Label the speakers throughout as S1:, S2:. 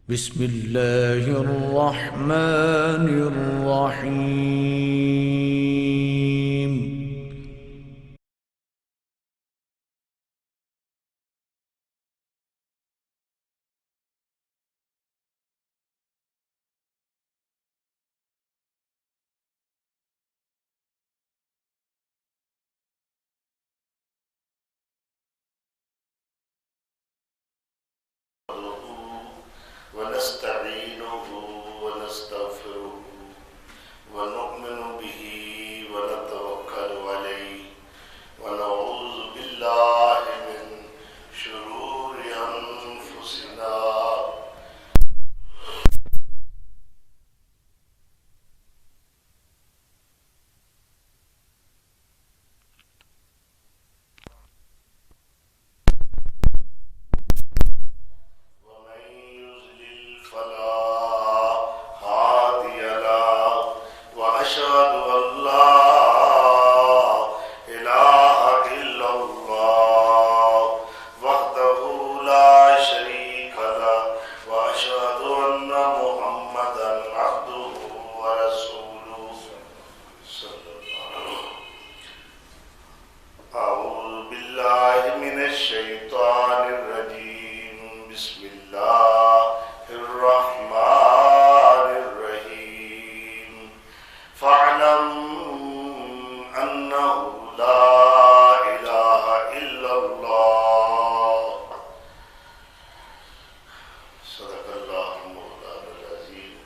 S1: بسم الله الرحمن الرحيم.
S2: ونستعينه ونستغفره ونؤمن به ونتوكل عليه ونعوذ بالله من شرور أنفسنا ومن يضلل فلا هادي له وأشهد أن لا إله إلا الله وحده لا شريك له وأشهد أن محمدا عبده ورسوله صلى الله عليه وسلم. أعوذ بالله من الشيطان الرجيم. بسم الله الرحمن الرحيم. فاعلم أنه لا إله إلا الله. صدق الله مولانا العظيم.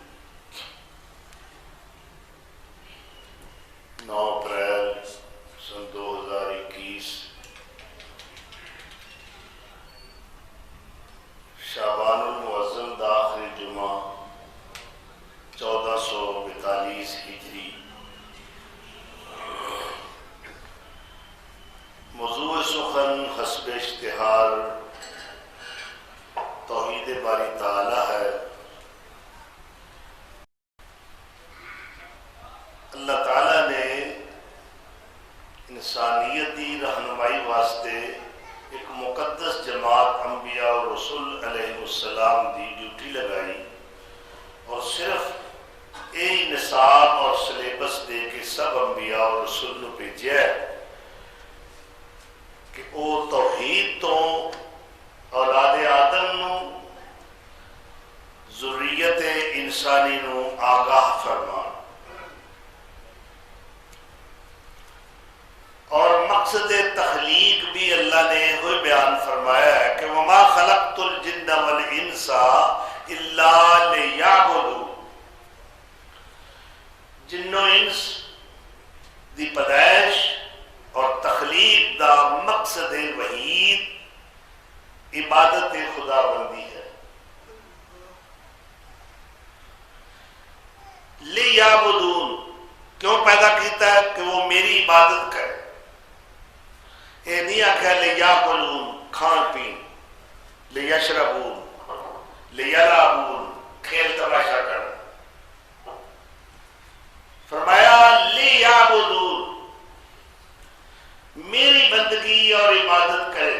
S2: 9 اپریل سن 2021 شعبان المعظم دا آخری جمعہ 1442 ہجری. موضوع سخن حسب اشتہار توحید باری تعالی ہے. اللہ تعالیٰ نے انسانیت دی رہنمائی واسطے ایک مقدس جماعت انبیاء اور رسول علیہ السلام دی ڈیوٹی لگائی اور صرف یہی نصاب اور سلیبس دے کے سب انبیاء اور رسول نو بھیجیا ہے کہ وہ توحید تو اولاد آدم نو ذریت انسانی نو آگاہ فرمان اور مقصد تخلیق بھی اللہ نے ہوئی بیان فرمایا ہے کہ وَمَا خَلَقْتُ الْجِنَّ وَالْإِنسَ إِلَّا لِيَعْبُدُونِ. جن و انس دی پیدائش اور تخلیق دا مقصد وحید عبادت خدا بندی ہے. لِيَعْبُدُونِ کیوں پیدا کیتا ہے کہ وہ میری عبادت کرے. یہ نہیں آکھا لیاکلون کھان پین، لیشربون، لیلعبون کھیل تماشا کرنا. فرمایا لیعبدون میری بندگی اور عبادت کرے.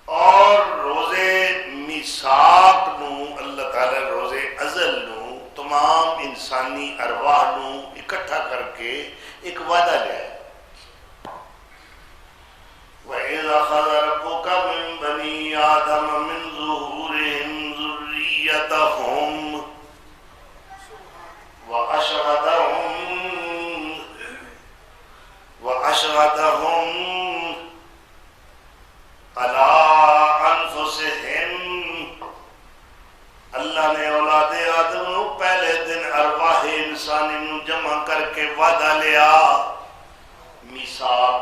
S2: اور روزے میثاق نو اللہ تعالی روزے ازل نو تمام انسانی ارواح نو اکٹھا کر کے ایک وعدہ لیا ہے. وَإِذْ أَخَذَ رَبُّكَ مِنْ بَنِي آدَمَ مِنْ ظُهُورِهِمْ ذُرِّيَّتَهُمْ وَأَشْهَدَهُمْ عَلَىٰ أَنفُسِهِمْ. اللہ نے اولاد آدم نو پہلے دن ارواح انسانی نو جمع کر کے وعدہ لیا. میثاق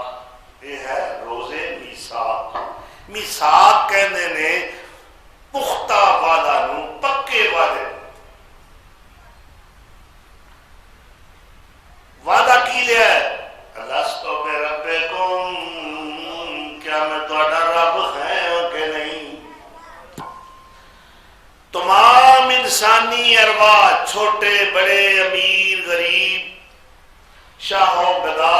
S2: یہ ہے روزے میثاق. میثاق کہنے نے پختہ وعدہ نو پکے وعدے. وعدہ کی لیا ہے الستو بربکم کیا میں تہاڈا رب ہوں کہ نہیں. تمام انسانی ارواح چھوٹے بڑے امیر غریب شاہ و گدا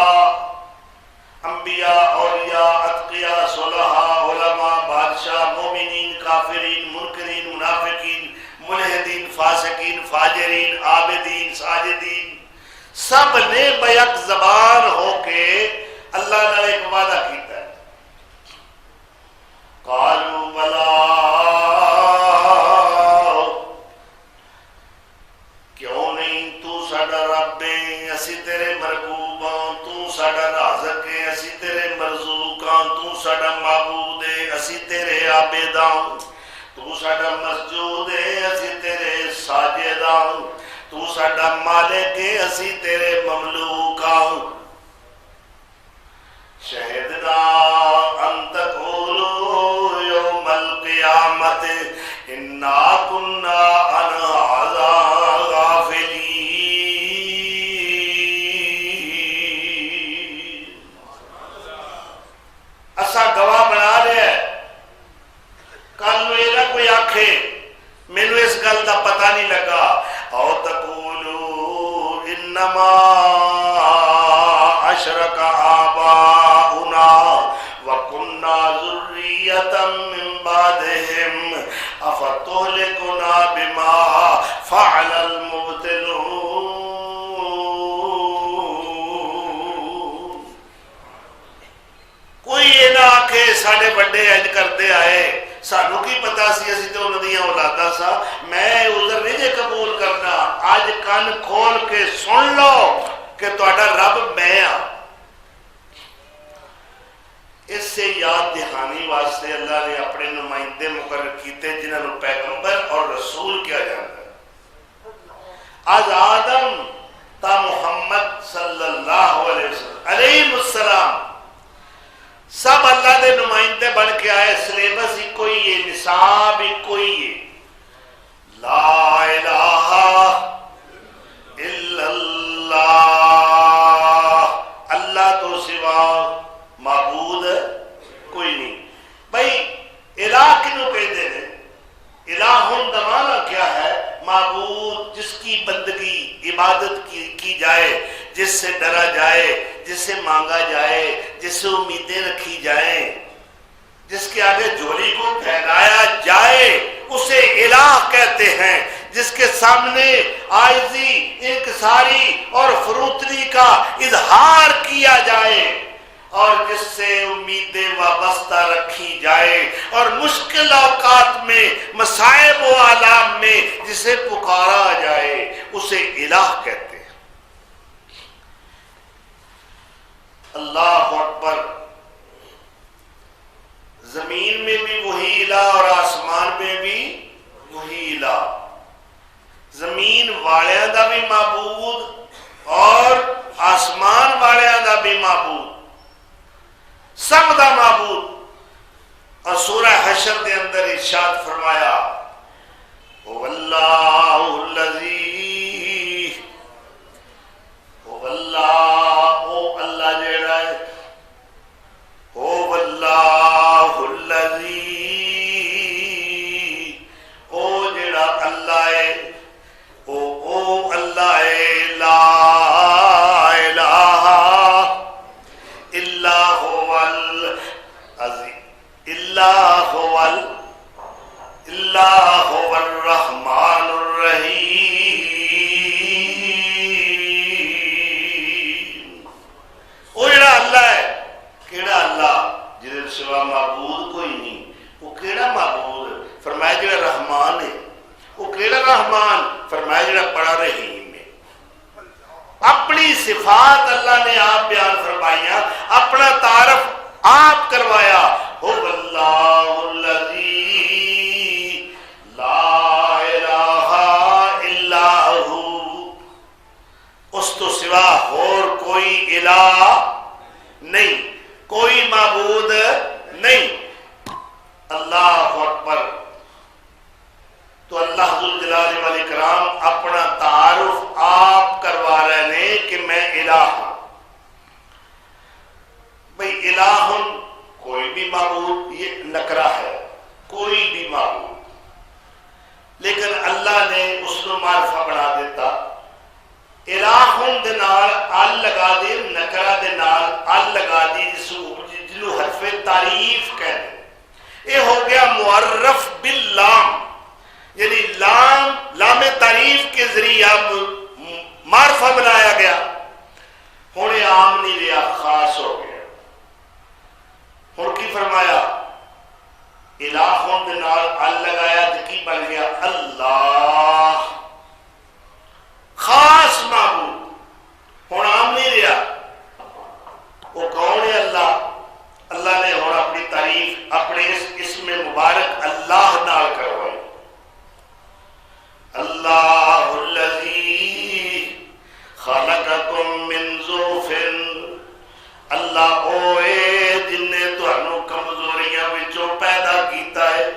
S2: انبیاء اولیاء اتقیاء صلحاء علماء بادشاہ مومنین کافرین منکرین منافقین ملحدین فاسقین فاجرین عابدین ساجدین سب نے بیک زبان ہو کے اللہ نے ایک وعدہ کیتا ہے. قالوا بلا، کیوں نہیں، تو ساڈا رب ہے اسی تیرے مرغوب ہاں، تو ساڈا رازق ہے اسی تیرے مرزوق ہاں، تو ساڈا معبود ہے اسی تیرے عابد ہاں، تو ساڈا مسجود ہے اسی تیرے ساجد ہاں، تو ساڈا مالک ہے اسی تیرے مملوک ہاں. شہدنا ان تقولوا یوم القیامت انا کنا عن ھذا غافلین. اسا گواہ بنا رہے ہیں، کل نو یہ نہ کوئی آکھے مینو اس گل دا پتہ نہیں لگا. او تقولوا انما اشرک آباؤنا وکننا ذریۃ من بعدہم افتہلکنا بما فعل المبطلون. کوئی یہ نہ آکھے ساڈے بڑے انج کرتے آئے، سانو کی پتا سی اسی تو انہاں دیاں اولاداں سا. میں عذر نہیں جے قبول کرنا، اج کن کھول کے سن لو کہ تہاڈا رب میں ہاں. اس سے یاد دہانی واسطے اللہ نے اپنے نمائندے مقرر کیتے جنہاں نو پیغمبر اور رسول کیا جاتا ہے. آج آدم تا محمد صلی اللہ علیہ وسلم علیہ السلام سب اللہ دے نمائندے بن کے آئے. سلیبس ہی کوئی ہے، نصاب ہی کوئی ہے. لا الہ الا اللہ، اللہ تو سوا معبود کوئی نہیں. بھائی الہ کنوں کہتے ہیں؟ الہن کا معنی کیا ہے؟ معبود جس کی بندگی عبادت کی جائے، جس سے ڈرا جائے، جس سے مانگا جائے، جس سے امیدیں رکھی جائیں، جس کے آگے جھولی کو پھیلایا جائے، اسے الہ کہتے ہیں. جس کے سامنے عاجزی انکساری اور فروتنی کا اظہار کیا جائے اور جس سے امیدیں وابستہ رکھی جائے اور مشکل اوقات میں مصائب و آلام میں جسے پکارا جائے، اسے الہ کہتے ہیں. اللہ اکبر. زمین میں بھی وہی الہ اور آسمان میں بھی وہی الہ. زمین والیاں دا بھی معبود اور آسمان والیاں دا بھی معبود، سب دا معبود. اور سورہ حشر دے اندر ارشاد فرمایا واللہ الذی، واللہ او اللہ جیڑا ہے، واللہ الذی او جیڑا اللہ ہے، او اللہ ہے، لا الہ الا هو الرحمن الرحیم. وہ جڑا اللہ ہے، کیڑا اللہ جہدے سوا معبود کوئی نہیں. وہ کیڑا معبود؟ فرمایا جڑا رحمان ہے. وہ کیڑا رحمان؟ فرمایا جڑا بڑا رحیم ہے. اپنی صفات اللہ نے آپ بیان فرمائیاں، اپنا تعارف آپ کروایا. هو اللہ الذی لا الہ الا ہو، اس تو سوا اور کوئی الہ نہیں، کوئی معبود نہیں. اللہ اکبر. تو اللہ ذوالجلال والاکرام اپنا تعارف آپ کروا رہے ہیں کہ میں الہ ہوں. بھئی الہ کوئی بھی معبود، یہ نکرہ ہے، کوئی بھی معبود. لیکن اللہ نے اس کو معرفہ بنا دیتا. الہن دے نال ال لگا دے، نکرہ دے نال ال لگا دی، جنہوں حرف تعریف کہتے. یہ ہو گیا معرف باللام، یعنی لام تعریف کے ذریعے اب معرفہ بنایا گیا، ہوں یہ عام نہیں رہا، خاص ہو گیا۔ ہوں کی فرمایا؟ الہ ہون دے نال ال لگایا تو کی بن گیا؟ اللہ، خاص معبود، ہوں عام نہیں رہا۔ وہ کون ہے؟ اللہ۔ اللہ نے ہوں اپنی تعریف اپنے اس اسم مبارک اللہ نال کروائی۔ اللہ الذی خلقکم من ضعف، اللہ اوے جن نے تانوں کمزوریاں وچوں پیدا کیتا ہے۔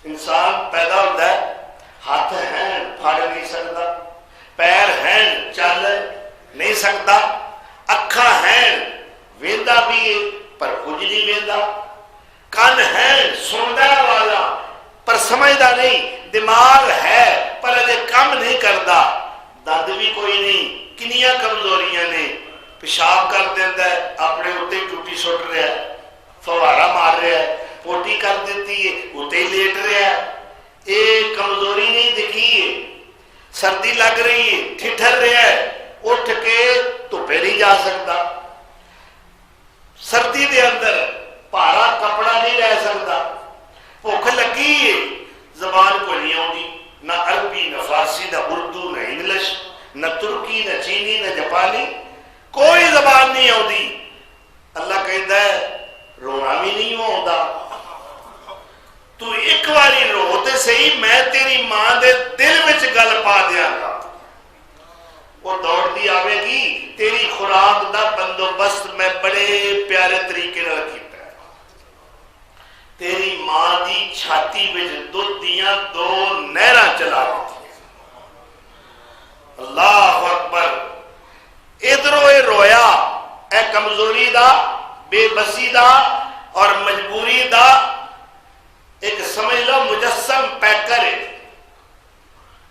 S2: انسان پیدا ہوتا ہے، ہاتھ ہیں پھڑ نہیں سکتا، پیر ہیں چل نہیں سکتا، اکھاں ہیں ویندا بھی ہے پر کچھ نہیں ویندا، کان ہیں سندا والا پر سمجھدا نہیں، دماغ ہے پر اجے کم نہیں کردا، دند بھی کوئی نہیں، کنیاں کمزوریاں نے، پیشاب کر دیتا ہے اپنے اتنے ٹوٹی سٹ رہا ہے، فوارا مار رہا ہے، پوٹی کر دیتی ہے اتنے لیٹ رہا ہے، ایک کمزوری نہیں دکھی ہے، سردی لگ رہی ہے ٹھٹر رہا ہے، اٹھ کے دھوپے نہیں جا سکتا، سردی دے اندر پارا کپڑا نہیں رہ سکتا، بھوک لگی ہے، زبان کو نہیں آتی، نہ عربی نہ فارسی نہ اردو نہ انگلش نہ ترکی نہ چینی نہ جاپانی، کوئی زبان نہیں آتی۔ اللہ کہتا ہے رونا بھی نہیں آتا، تو ایک باری رو تے صحیح، میں تیری ماں دے دل وچ گل پا دیا گا، وہ دوڑتی آوے گی، تیری خوراک دا بندوبست میں بڑے پیارے طریقے نال کیتا ہے، تیری ماں دی چھاتی وچ دودھ دیاں 2 نہراں چلا دیتی، اللہ اکبر۔ ادھروں اے رویا، اے کمزوری دا، بے بسی دا اور مجبوری دا ایک سمجھ لو مجسم پیکر ہے،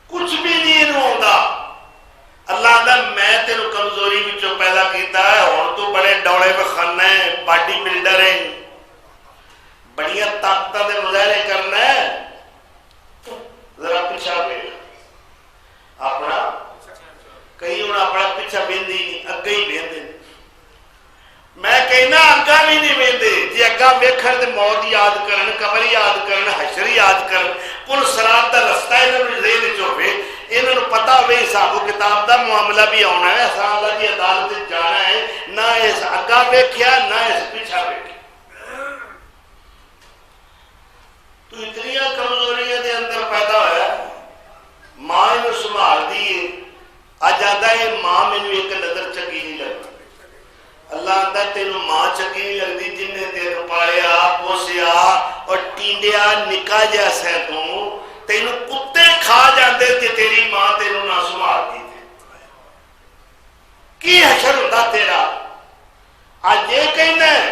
S2: کچھ بھی نہیں ہوتا۔ اللہ دا میں تینوں کمزوری وچوں پیدا کیتا ہے، ہن تو بڑے ڈوڑے بخانا ہے، باڈی بلڈر ہے، بڑیاں طاقتاں دے مظاہرے کرنا ہے، ذرا پیچھا بیٹھ اپنا، کئی ہوں اپنا پیچھا بیندی نہیں، اگے ہی بیندے، میں کہنا اگا بھی نہیں بیندے، جی اگا ویکھن تے موت یاد کرن، قبر یاد کرن، حشر یاد کرن، پل صراط دا رستہ انہاں نوں ذہن وچ ہوے، انہاں نوں پتہ ہوے حساب و کتاب دا معاملہ بھی آنا ہے، اساں اللہ دی عدالت وچ جانا ہے، نہ اس اگا ویکھیا نہ اس پیچھا ویکھیا۔ تو اتنیاں کمزوریاں دے اندر پیدا ہویا، ماں انہوں سنبھال دیے، اج آندا ہے ماں مینوں ایک نظر چنگی نہیں لگتی، اللہ آندا تینوں ماں چنگی نہیں لگتی جن نے تینوں پالیا پوسیا اور ٹینڈیا نکا جہا سہ تینوں کتے کھا جاندے جے تیری ماں تینوں نہ سنبھالتی کی حشر ہوندا تیرا؟ اج یہ کہنا ہے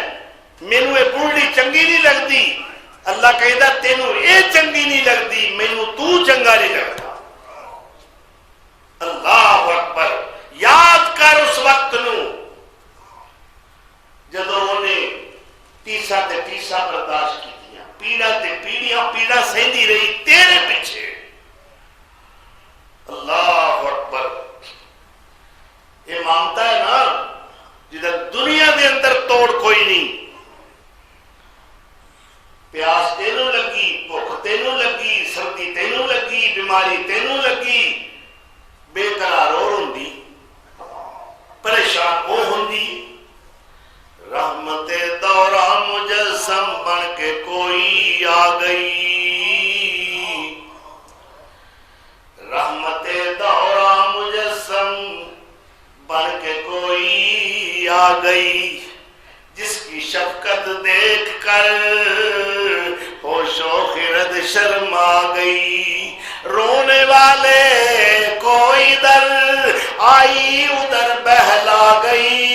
S2: مینوں یہ بوڑھی چنگی نہیں لگتی، اللہ کہندا تینوں یہ چنگی نہیں لگتی، مینوں تو چنگا نہیں لگتا۔ اللہ اکبر۔ یاد کر اس وقت نو جدو انہیں تیسا تے تیسا برداشت کی، پیڑا تے پیڑا سہندی رہی تیرے پیچھے۔ اللہ اکبر۔ یہ مانتا ہے نا جدھر دنیا دے اندر توڑ کوئی نہیں، پیاس تینوں لگی، بھوک تینوں لگی، سردی تینوں لگی، بیماری تینوں لگی، بے قرار اور ہوندی، پریشان وہ ہوندی، رحمت دورہ مجسم بن کے کوئی آ گئی، رحمت دورہ مجسم بن کے کوئی آ گئی، جس کی شفقت دیکھ کر ہوش و خرد شرما گئی، رونے والے کوئی ادھر آئی ادھر بہلا گئی،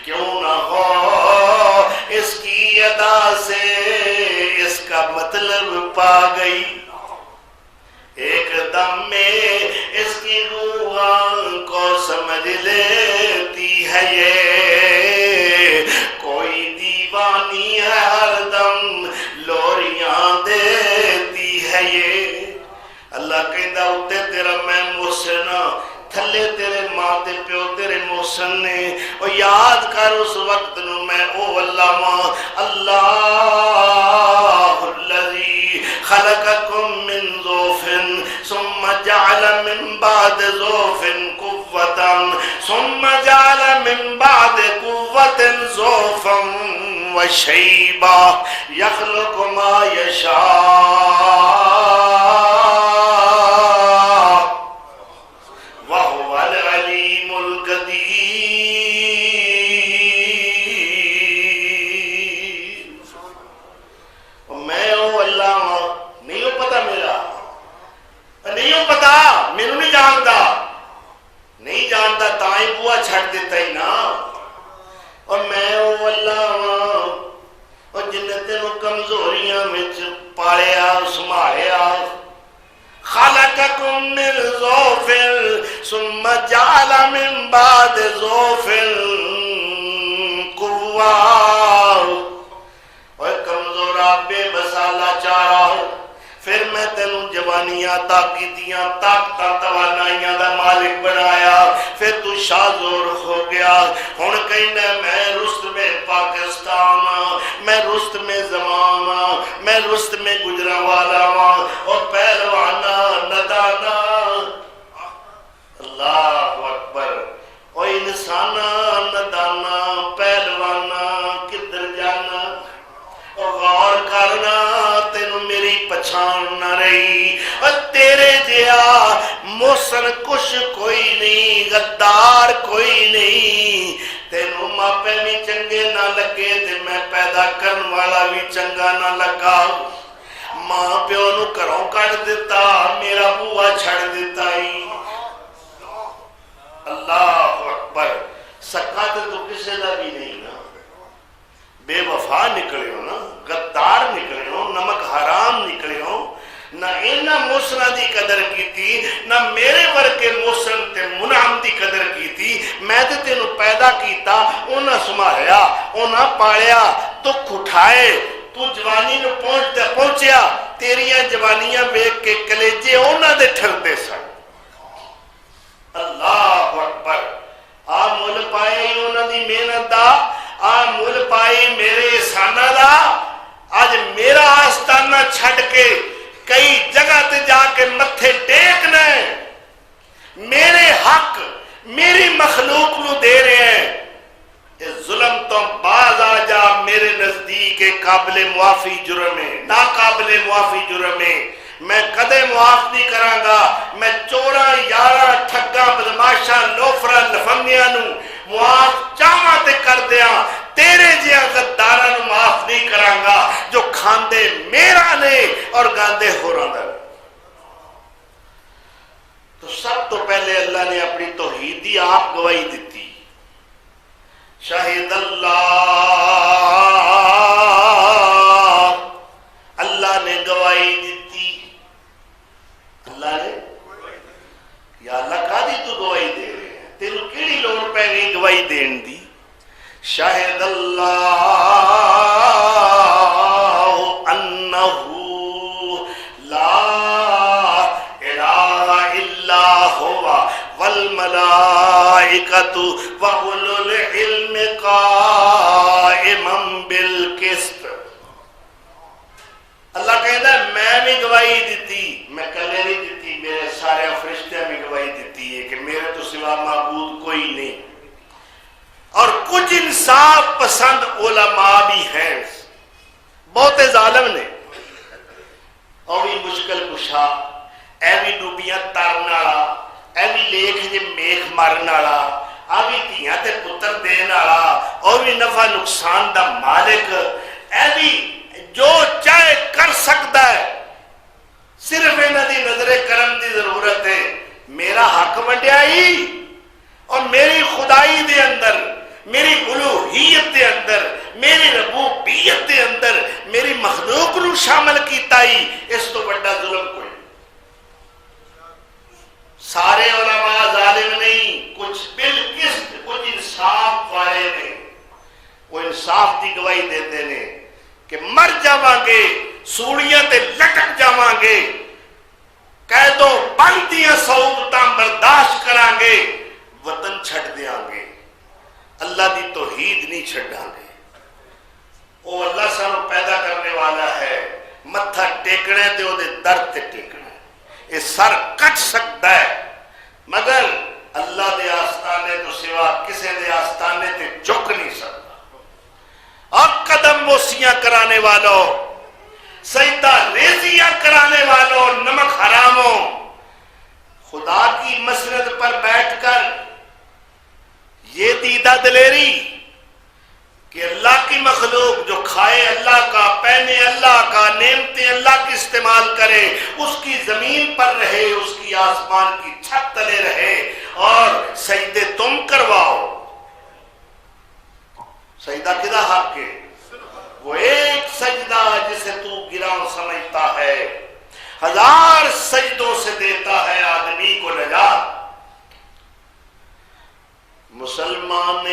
S2: کیوں نہ ہو اس کی ادا سے اس کا مطلب پا گئی، ایک دم میں اس کی روحان کو سمجھ لیتی ہے یہ، کوئی دیوانہ قربانی ہے ہر دم لوریاں دیتی ہے یہ اللہ کہندا اُتے تیرا میں محسن تھلے تیرے ماں تے پیو تیرے محسن نے او یاد کر اس وقت نو میں او اللہ ماں اللہ الذی خلقکم من ضعف ثم جعل من بعد ضعف قوة ثم جعل من بعد قوة ضعفا وشيبا يخلق ما يشاء وهو العليم القدير میں او اللہ نہیں ہو پتا میرا نہیں ہو پتا مینوں نہیں جاندا نہیں جاندا تائیں بوا چھڑ دیتا ہی نا اور میں او اللہ اور جن تینوں کمزوریاں وچ پالیا سنبھالیا خلقکم من ضعف ثم جعل من بعد ضعف قوة اور کمزور بے بسالہ چارہ پھر میں تینوں جوانیاں طاقتیاں طاقتاں توانائیاں دا مالک بنایا پھر تو شاذور ہو گیا ہن کہنا میں رستم پاکستان میں رستم زمان میں رستم گجرانوالا اور پہلوانا ندانا اللہ اکبر او انسانا ندانا پہلوانا کدھر جانا غور کرنا تینوں میری پہچان نہ رہی اور تیرے جیا محسن کچھ کوئی نہیں غدار کوئی نہیں تینوں ماپے بھی چنگے نہ لگے تے میں پیدا کرن والا بھی چنگا نہ لگا ماں پیو نو گھروں کٹ دیتا میرا بوا چھڑ دیتا ہی اللہ اکبر سکا تے تو کسے دا بھی نہیں نا بے وفا نکلے ہو نا غدار نکلے ہو نمک حرام نکلے ہو نہ اینا محسنہ دی قدر کی تھی نہ میرے ورکے محسن تے منعم دی قدر کی تھی میں تے تینوں پیدا کیتا انہاں سمایا انہاں پایا تو کھٹائے تو جوانی نو پہنچیا تیریاں جوانیاں بیک کے کلیجے انہاں دے ٹھردے سن اللہ اکبر مل پائے انہاں دی محنت دا مل پائی میرے احسانہ دا آج میرا آستانہ چھڑ کے کئی جگہ تے جا کے متھے ٹیکنا ہے میرے حق میری مخلوق نو دے رہے ہیں اس ظلم تو باز آ جا میرے نزدیک قابل معافی جرم ہے ناقابل معافی جرم ہے میں کدے معاف نہیں کرانگا میں چورا یارا ٹھگا بدماشا لوفرا لفنیاں نو معاف چاہاں تے کر دیاں تیرے جیاں غداراں نو معاف نہیں کرانگا جو کھاندے میرا نے اور گاندے ہوراں دا تو سب تو پہلے اللہ نے اپنی توحید دی آپ گواہی دیتی شاہد اللہ نے گواہی دیتی اللہ نے یا اللہ کا دی تو گواہی دے رہے ہیں تیرو کیڑی لوڑ پہ گئی گواہی دین دی شاہد اللہ انہو لا الہ الا ہوا والملائکۃ وَأُولُو الْعِلْمِ قَائِمًا بِالْقِسْطِ اللہ کہتا ہے میں بھی گواہی دیتی میں کلے نہیں دیتی میرے سارے فرشتے بھی گواہی دیتی ہے کہ میرے تو سوا معبود کوئی نہیں اور کچھ انصاف پسند علماء بھی ہیں بہت ظالم نے اور بھی مشکل کشا اے بھی ڈوبیاں تارنالا اے بھی لیکھ جے میخ مارنالا آ بھی دھیاں تے پتر دینالا اور بھی نفع نقصان دا مالک اے بھی جو چاہے کر سکتا ہے صرف انہاں دی نظر کرم دی ضرورت ہے میرا حق ونڈیائی اور میری خدائی دے اندر میری الوہیت دے اندر میری ربوبیت دے اندر میری مخلوق نو شامل کیتا ہی اس تو بڑا ظلم کوئی سارے علماء ظالم نہیں کچھ بالقسط کچھ انصاف والے نہیں وہ انصاف دی گواہی دیتے کہ مر جاواں گے سوڑیاں تے لٹک جاواں گے قید و بندیاں صعوبتاں برداشت کران گے وطن چھڑ دیاں گے اللہ دی توحید نہیں چھڑاں گے وہ اللہ سانو پیدا کرنے والا ہے متھا ٹیکنے تے او دے در تے ٹیکنا یہ سر کٹ سکتا ہے مگر اللہ دے آستانے تو سوا کسے دے آستانے تے جھک نہیں سکتا اور قدم بوسیاں کرانے والوں سجدہ ریزیاں کرانے والوں نمک حراموں خدا کی مسند پر بیٹھ کر یہ دیدہ دلیری کہ اللہ کی مخلوق جو کھائے اللہ کا پہنے اللہ کا نعمتیں اللہ کی استعمال کرے اس کی زمین پر رہے اس کی آسمان کی چھت تلے رہے اور سجدے تم کرواؤ سجدہ کدھا حق ہے وہ ایک سجدہ جسے تو گراں سمجھتا ہے ہزار سجدوں سے دیتا ہے آدمی کو نجات مسلمان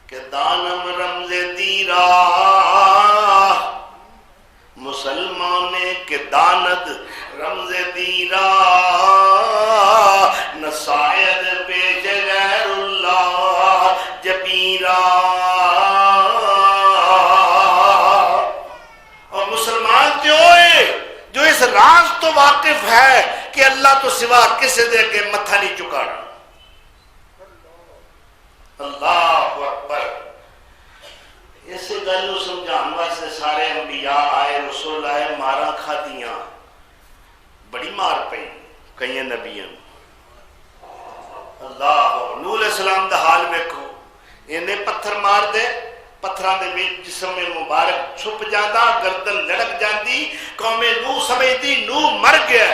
S2: کہ دانم رمز دیرا مسلمان کے داند رمز دیرا نسائد پیش غیر اللہ جبیرا اور مسلمان جو ہے جو اس راز تو واقف ہے کہ اللہ تو سوا کسی دے کے متھا نہیں چکانا اللہ اکبر اس گل کو سمجھان واسطے سارے انبیاء آئے رسول آئے مارا کھا دیاں بڑی مار پئی کئی نبیاں اللہ نوح علیہ السلام دا حال ویکھو انہیں پتھر مار دے پتھراں دے وچ جسم میں مبارک چھپ جاندا گردن لڑک جاندی قوم نوح سمجھدی نوح مر گیا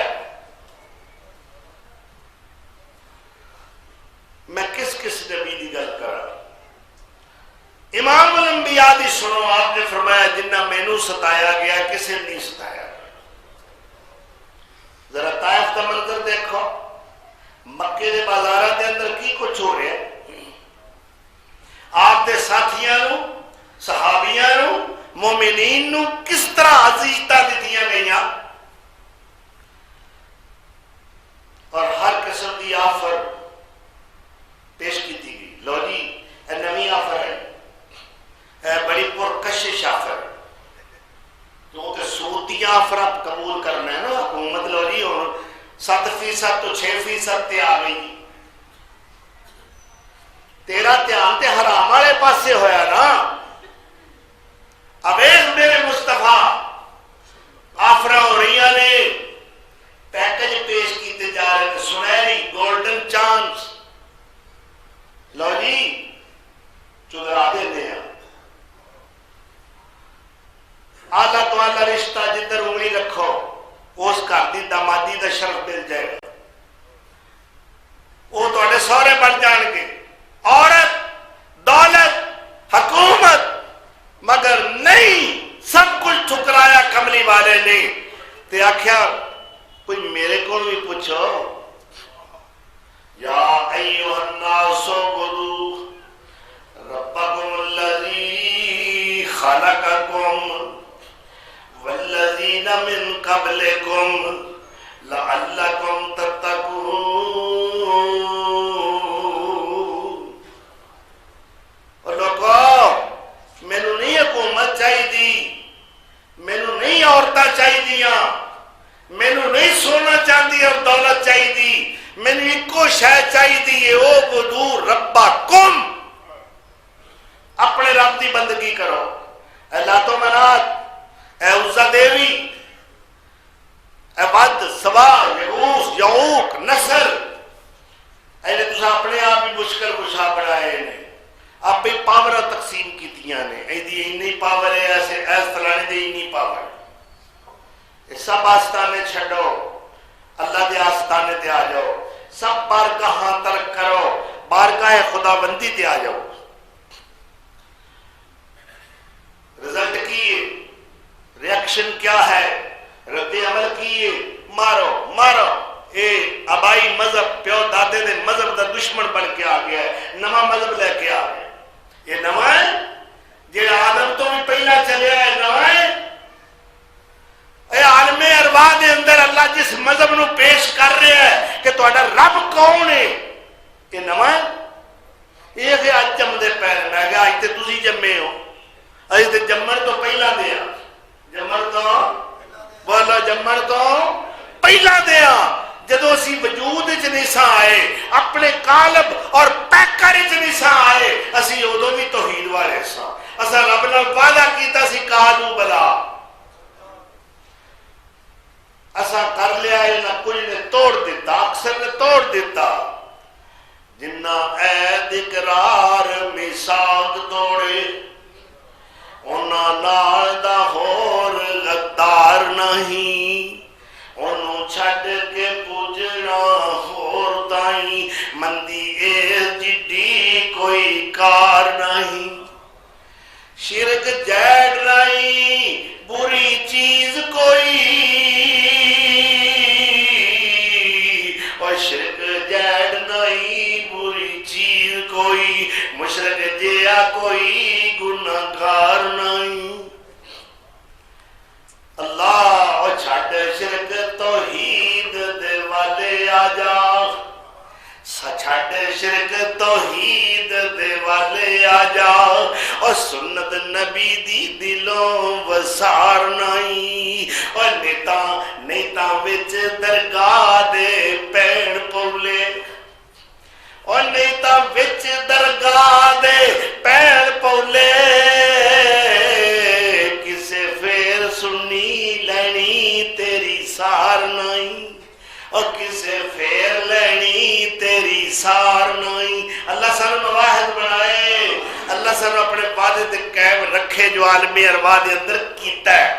S2: میں کس نبی دی گل کر امام الانبیاء دی سنو آپ نے فرمایا جنہ مینوں ستایا گیا کسے نہیں ستایا ذرا طائف دا منظر دیکھو مکے دے بازاراں دے اندر کی کچھ ہو رہا ہے آپ دے ساتھیاں نو صحابیاں نو مومنین نو کس طرح عزیزتاں دتیاں گئیاں اور ہر قسم دی آفر پیش کی تھی گئی لو جی نویں آفر ہے بڑی پرکشش آفر کیونکہ سودی آفر آپ قبول کرنا ہے نا حکومت لو جی اور 7% تو 6% تے آ گئی تیرا دھیان تے حرام والے پاسے ہویا نا اویز میرے مصطفیٰ آفر ہو رہی نے پیکج پیش کیتے جا رہے ہیں سنہری گولڈن چانس لو جی چدرا دیتے ہیں آلہ تو آلہ رشتہ جدھر انگلی رکھو اس گھر دی دامادی دا شرف مل جائے گا وہ تھوڑے سورے بن جان گے عورت دولت حکومت مگر نہیں سب کچھ ٹھکرایا کملی والے نے تے آکھیا کوئی میرے کو بھی پوچھو یا ایوہ الناس اعبدوا ربکم الذی خلقکم والذین من قبلکم لعلکم تتقون اور لوگو مینوں نہیں حکومت چاہی دی مینوں نہیں عورتیں چاہی دیاں مینوں نہیں سونا چاندی اور دولت چاہی دی میں نے ایک کو شاید چاہی دی او بدو ربکم اپنے رب دی بندگی کرو اے لات و منات اے عزا دیوی اے بد سوا یغوث یعوق نصر اے نے تسا اپنے آپ ہی مشکل کشا بڑھائے نے آپ بھی پاورہ تقسیم کی تیاں نے اے دی اینی پاور ہے ایسے ایس طلانے دی اینی پاور ہے سب آستانے چھڑو اللہ دے آستانے تے آ جاؤ سب بارگاہاں ترک کرو بارگاہ خدا بندی تے آ جاؤ رزلٹ کیے ریاکشن کیا ہے رد عمل کیے مارو مارو اے آبائی مذہب پیو دادے دے مذہب دا دشمن بن کے آ گیا ہے نواں مذہب لے کے آ گیا یہ نواں ہے جیڑا آدم تو بھی پہلا چلے کون ہے؟ یہ نواں ہے؟ یہ کہ اج جمدے پے نے۔ میں کہا اج تے تسی جمے ہو، اج تے جمن تو پہلا دے ہاں، جمن تو بولا جمن تو پہلا دے ہاں۔ جدو اسی وجود وچ نہیں سا آئے، اپنے قالب اور پیکر وچ نہیں سا آئے، اسی ادو بھی توحید والے سا۔ اسا رب نال وعدہ کیتا سی قالو بلا، اسا کر لیا ہے نہ کچھ نے توڑ دیتا، اکثر نے توڑ دیتا۔ جنہ عید اقرار میثاق توڑے، انہاں نال دا ہور غدار نہیں، انہوں چھڈ کے پوجنا ہور تائیں، مندی اے جڈی کوئی کار نہیں۔ شرک جیڑ نہیں بری چیز کوئی، اور شرک جیڑ نہیں بری چیز کوئی، مشرک جیا کوئی گناہگار نہیں۔ اللہ او چھڈ شرک توحید دے والے آ جا، چھڈ شرک توحید دے والے آ جا، اور سنت نبی دی دلوں وسار نہیں، اور نیتا وچ درگاہ دے پین پولے، اور نیتا وچ درگاہ دے پین پولے، کسے پھر سنی لینی تیری سار نہیں، اور کسے پھر لینی تیری سار نہیں۔ اللہ سانو مواحد بنائے، اللہ سانو اپنے وعدے تے قائم رکھے جو عالم ارواح دے اندر کیتا ہے۔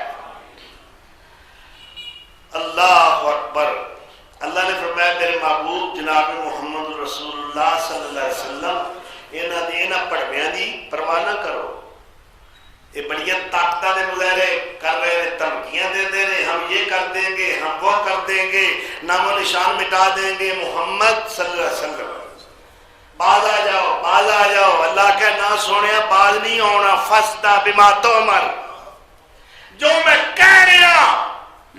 S2: اللہ اکبر۔ اللہ نے فرمایا میرے محبوب جناب محمد رسول اللہ صلی اللہ علیہ وسلم انہاں پڑھویاں دی پرواہ نہ کرو، یہ بڑیاں طاقتہ دے مظاہرے کر رہے ہیں، دھمکیاں دے دے رہے، ہم یہ کر دیں گے، ہم وہ کر دیں گے، نام و نشان مٹا دیں گے۔ محمد صلی اللہ علیہ وسلم باز آ جاؤ، باز آ جاؤ۔ اللہ کہ نہ سونے باز نہیں ہونا، فستا بما تؤمر، جو میں کہہ رہا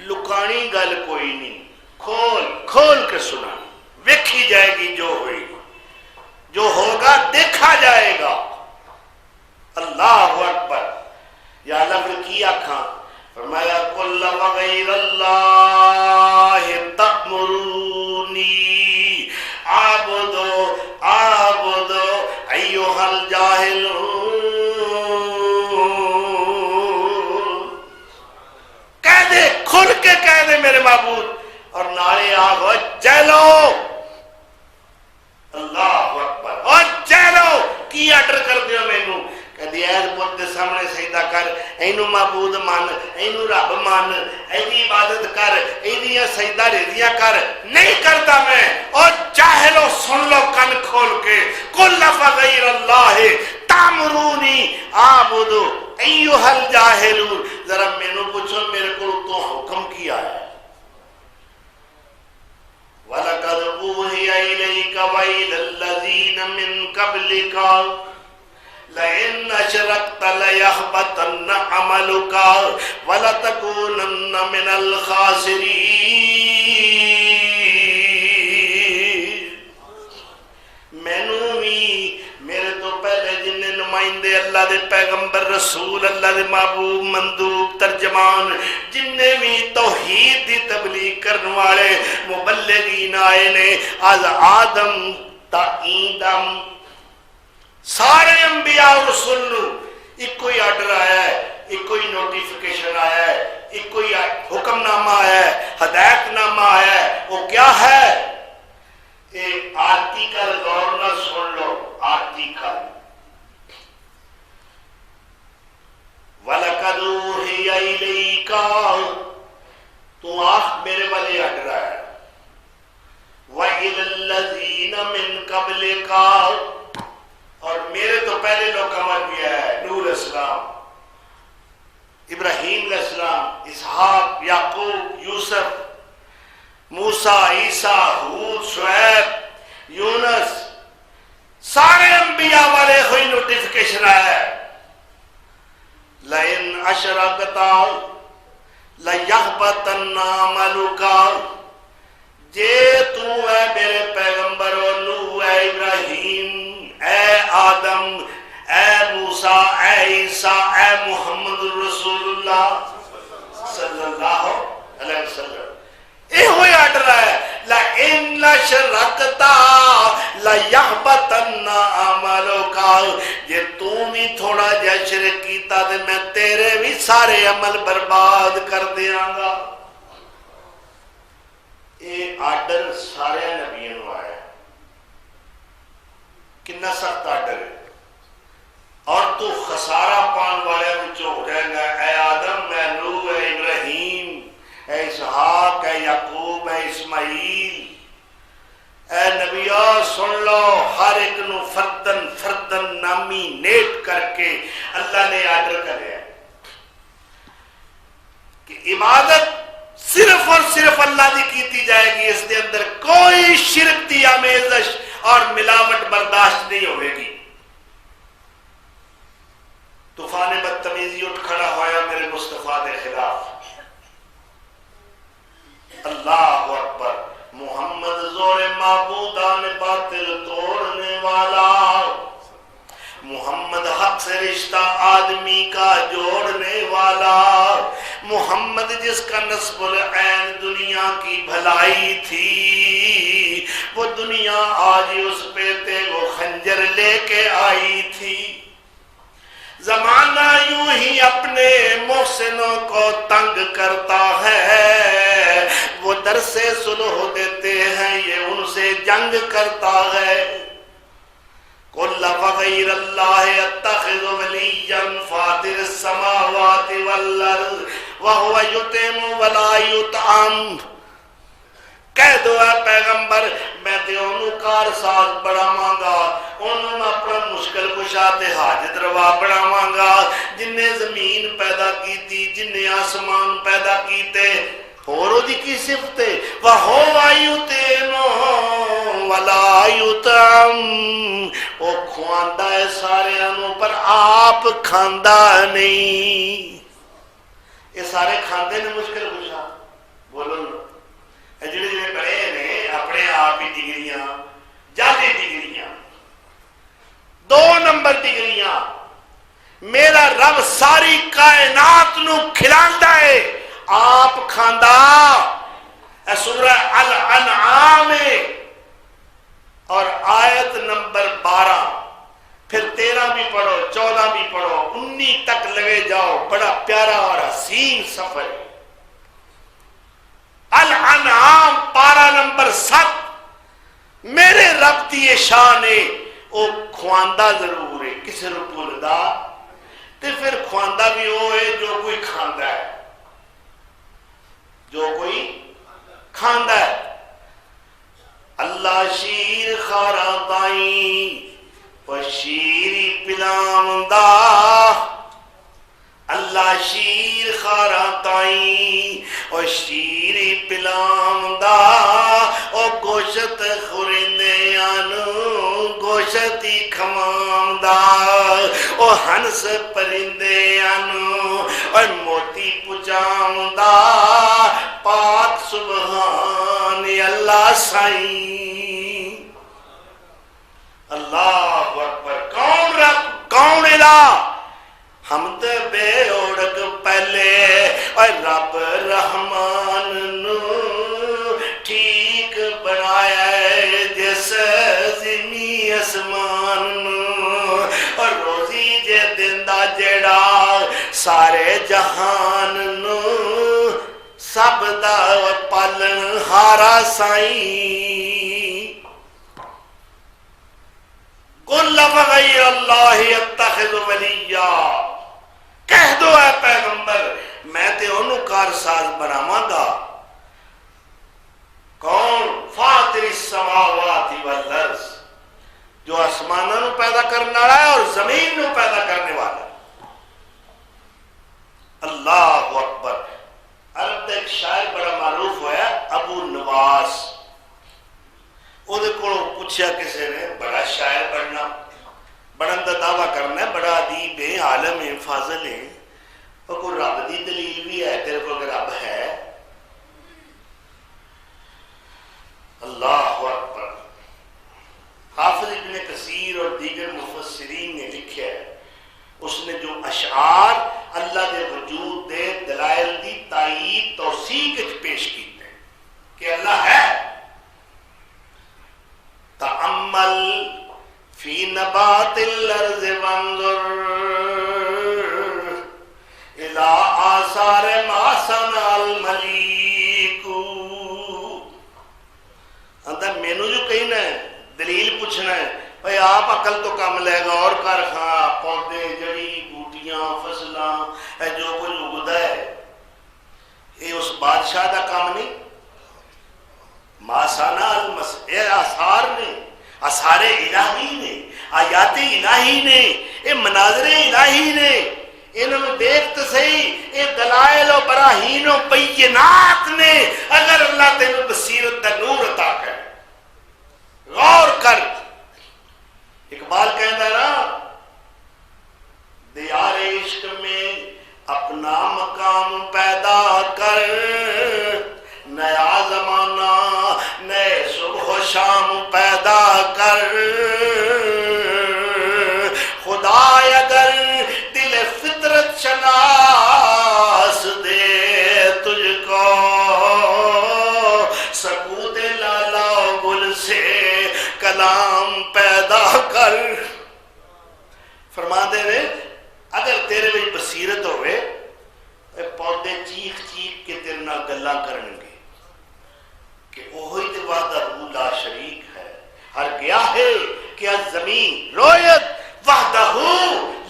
S2: لکانی گل کوئی نہیں، کھول کے سنا، ویکھی جائے گی جو ہوئی، جو ہوگا دیکھا جائے گا۔ اللہ اکبر۔ یا اللہ پھر کی آکھاں؟ فرمایا قل وغیر اللہ تأمرونی عابدو ایھا الجاہلون۔ کہہ دے، کھل کے کہہ دے میرے معبود، اور نارے آگو جیلو۔ اللہ اکبر۔ اور جیلو کی آرڈر کر دیو مینوں؟ کہدی ایز بت دے سامنے سجدہ کر، اینو معبود مان، اینو رب مان، ایدی عبادت کر، ایدیاں سجدہ ریزیاں کر، نہیں کرتا میں۔ اور جاہلو سن لو کن کھول کے، قل فغیر اللہ تامرونی اعبد ایھا الجاہلون۔ ذرا مینوں پوچھو میرے کو تو حکم کیا ہے؟ وَلَقَدْ أُوحِيَ إِلَيْكَ وَإِلَى الَّذِينَ مِن قَبْلِكَ لَئِنْ أَشْرَكْتَ لَيَحْبَطَنَّ عَمَلُكَ وَلَتَكُونَنَّ مِنَ الْخَاسِرِينَ۔ مینوں بھی میرے تو پہلے جن نمائندے اللہ دے پیغمبر رسول اللہ دے محبوب مندوب ترجمان جن بھی توحید دی تبلیغ کرنے والے مبلغین آئے نے، از آدم تا ایدم سارے انبیاء اور رسول نو ایک کوئی آرڈر آیا ہے، ایک کوئی نوٹیفیکیشن آیا ہے، ایک کوئی حکم نامہ آیا ہے، ہدایت نامہ آیا ہے۔ وہ کیا ہے؟ ایک آرٹیکل غور نہ سن لو، آرٹیکل وَلَقَدْ أُوحِيَ إِلَيْكَ، تو آخ میرے والے آرڈر آیا ہے، وَإِلَى الَّذِينَ مِن قَبْلِكَ، اور میرے تو پہلے لوگ عمل کیا ہے، نوح علیہ السلام، ابراہیم علیہ السلام، اسحاق، یعقوب، یوسف، موسیٰ، عیسیٰ، ہود، شعیب، یونس، سارے انبیاء والے ہوئی نوٹیفیکیشن آیا ہے۔ لَإِنْ أَشْرَكْتَ لَيَحْبَطَنَّ عَمَلُكَ، جے تو اے میرے پیغمبر نوح اے ابراہیم اے آدم اے موسیٰ اے عیسیٰ اے محمد رسول اللہ صلی اللہ علیہ وسلم یہ ہوئی آڈر ہے لَإِنَّ شَرَكْتَا لَيَحْبَطَنَّ عَمَلُكَ یہ تو بھی تھوڑا جا شرک کیتا تے میں تیرے بھی سارے عمل برباد کر دیاں گا. یہ آڈر سارے نبیوں آیا کتنا سخت آڈر ہے اور تو خسارہ پان والے بچوں ہو جائے گا. اے آدم اے نوح اے ابراہیم اے اسحاق اے یعقوب اے اسماعیل اے نبیہ سن لو ہر ایک نو فردن فردن نامی نیٹ کر کے اللہ نے آڈر کریا کہ عبادت صرف اور صرف اللہ دی کیتی جائے گی. اس دے اندر کوئی شرک دی آمیزش اور ملاوٹ برداشت نہیں ہوئے گی. طوفان بدتمیزی اٹھ کھڑا ہویا میرے مصطفیٰ دے خلاف. اللہ اکبر. محمد زور معبودان باطل توڑنے والا محمد حق سے رشتہ آدمی کا جوڑنے والا محمد جس کا نصب العین دنیا کی بھلائی تھی وہ دنیا آج اس پہ تے وہ خنجر لے کے آئی تھی. زمانہ یوں ہی اپنے محسنوں کو تنگ کرتا ہے وہ در سے صلح دیتے ہیں یہ ان سے جنگ کرتا ہے. قُلْ فَغَيْرَ اللَّهِ أَتَّخِذُ وَلِيًّا فَاطِرَ السَّمَاوَاتِ وَالْأَرْضِ وَهُوَ يُطْعِمُ وَلَا يُطْعَمُ. کہہ دو اے پیغمبر میں تے انہوں کار ساز بڑھاواں گا انہوں اپنا مشکل کشا تے حاجت روا بڑھاواں گا جن نے زمین پیدا کی تھی جن نے آسمان پیدا کیتے اور وہ دی کی صفت ہے وَهُوَ يُطْعِمُ وَلَا يُطْعَمُ. وہ کھواندہ ہے سارے انہوں پر آپ کھاندہ نہیں. یہ سارے کھاندے نے مشکل کشا بولو جڑے جڑے بڑے نے اپنے آپ ہی ڈگریاں جاتی ڈگریاں 2 نمبر ڈگریاں. میرا رب ساری کائنات نو کھلاندا ہے آپ کھاندا. سورہ الانعام اور آیت نمبر 12 پھر 13 بھی پڑھو 14 بھی پڑھو 19 تک لگے جاؤ. بڑا پیارا اور حسین سفر. الانعام پارہ نمبر 7 میرے رب دی شان ہے وہ کھواندہ ضرور ہے کسی رو بھولدا تے پھر کھواندہ بھی وہ ہے جو کوئی کھاندا ہے جو کوئی کھاندا ہے. اللہ شیر خارا تائیں و شیری پلامدہ اللہ شیر خارا تائیں و شیری پلامدہ او گوشت خورندے آنو گوشتی کھمامدہ او ہنس پرندے آنو اور موتی پجامدہ پاک سبحان اللہ سائیں. اللہ اکبر. کون رب کون الہ حمد بے اوڑک پہلے اور رب رحمان نو ٹھیک بنایا ہے جس زمین اسمان نو اور روزی جے دندہ جڑا سارے جہان نو سب دا پالن ہارا سائیں. قُلْ فَغَيْرَ اللَّهِ أَتَّخِذُ وَلِيًّا. کہہ دو اے پیغمبر میں تے انہوں کار ساز بناواں گا. کون؟ فاطر السماوات والارض جو آسمانوں نو پیدا کرنے والا ہے اور زمین نو پیدا کرنے والا ہے. اللہ اکبر. عرب دا ایک شاعر بڑا معروف ہوا ابو نواس. وہ پوچھا کسی نے بڑا شاعر بننا بڑھن دا دعویٰ کرنا ہے بڑا ادیب ہے عالم ہے فاضل ہے اور کوئی رب دی دلیل بھی ہے تیرے کو اگر رب ہے اللہ اکبر. حافظ ابن کثیر اور دیگر مفسرین نے لکھا ہے اس نے جو اشعار اللہ دے وجود دے دلائل دی تائید توثیق پیش کیتے ہیں کہ اللہ ہے. تأمل فی نبات الارض وانظر الی آثار ما صنع الملیک. اندر مینو جو کہنا ہے دلیل پوچھنا ہے بھائی آپ عقل تو کم لے گا اور کر خواہ پودے جڑی بوٹیاں فصلاں جو کچھ اگدا ہے یہ اس بادشاہ دا کام نہیں. ماسانا یہ آثار نے آثار الہی نے آیات الہی نے یہ مناظر الہی نے انہوں نے دیکھتے صحیح یہ دلائل و براہین و بینات نے. اگر اللہ تینوں بصیرت دا نور عطا کرے غور کر. اقبال کہتا نا دیار عشق میں اپنا مقام پیدا کر نیا زمانہ نئے صبح و شام پیدا کر. خدا اگر دل فطرت شناس دے تجھ کو سکوت لالا گل سے کلام پیدا کر. فرما دے رہے اگر تیرے میں بصیرت ہوئے پودے چیخ چیخ کے تیرے نال گلاں کرن گے کہ وہی تے وحدہ لا شریک ہے. ہر گیا ہے کہ زمین رویت وحدہ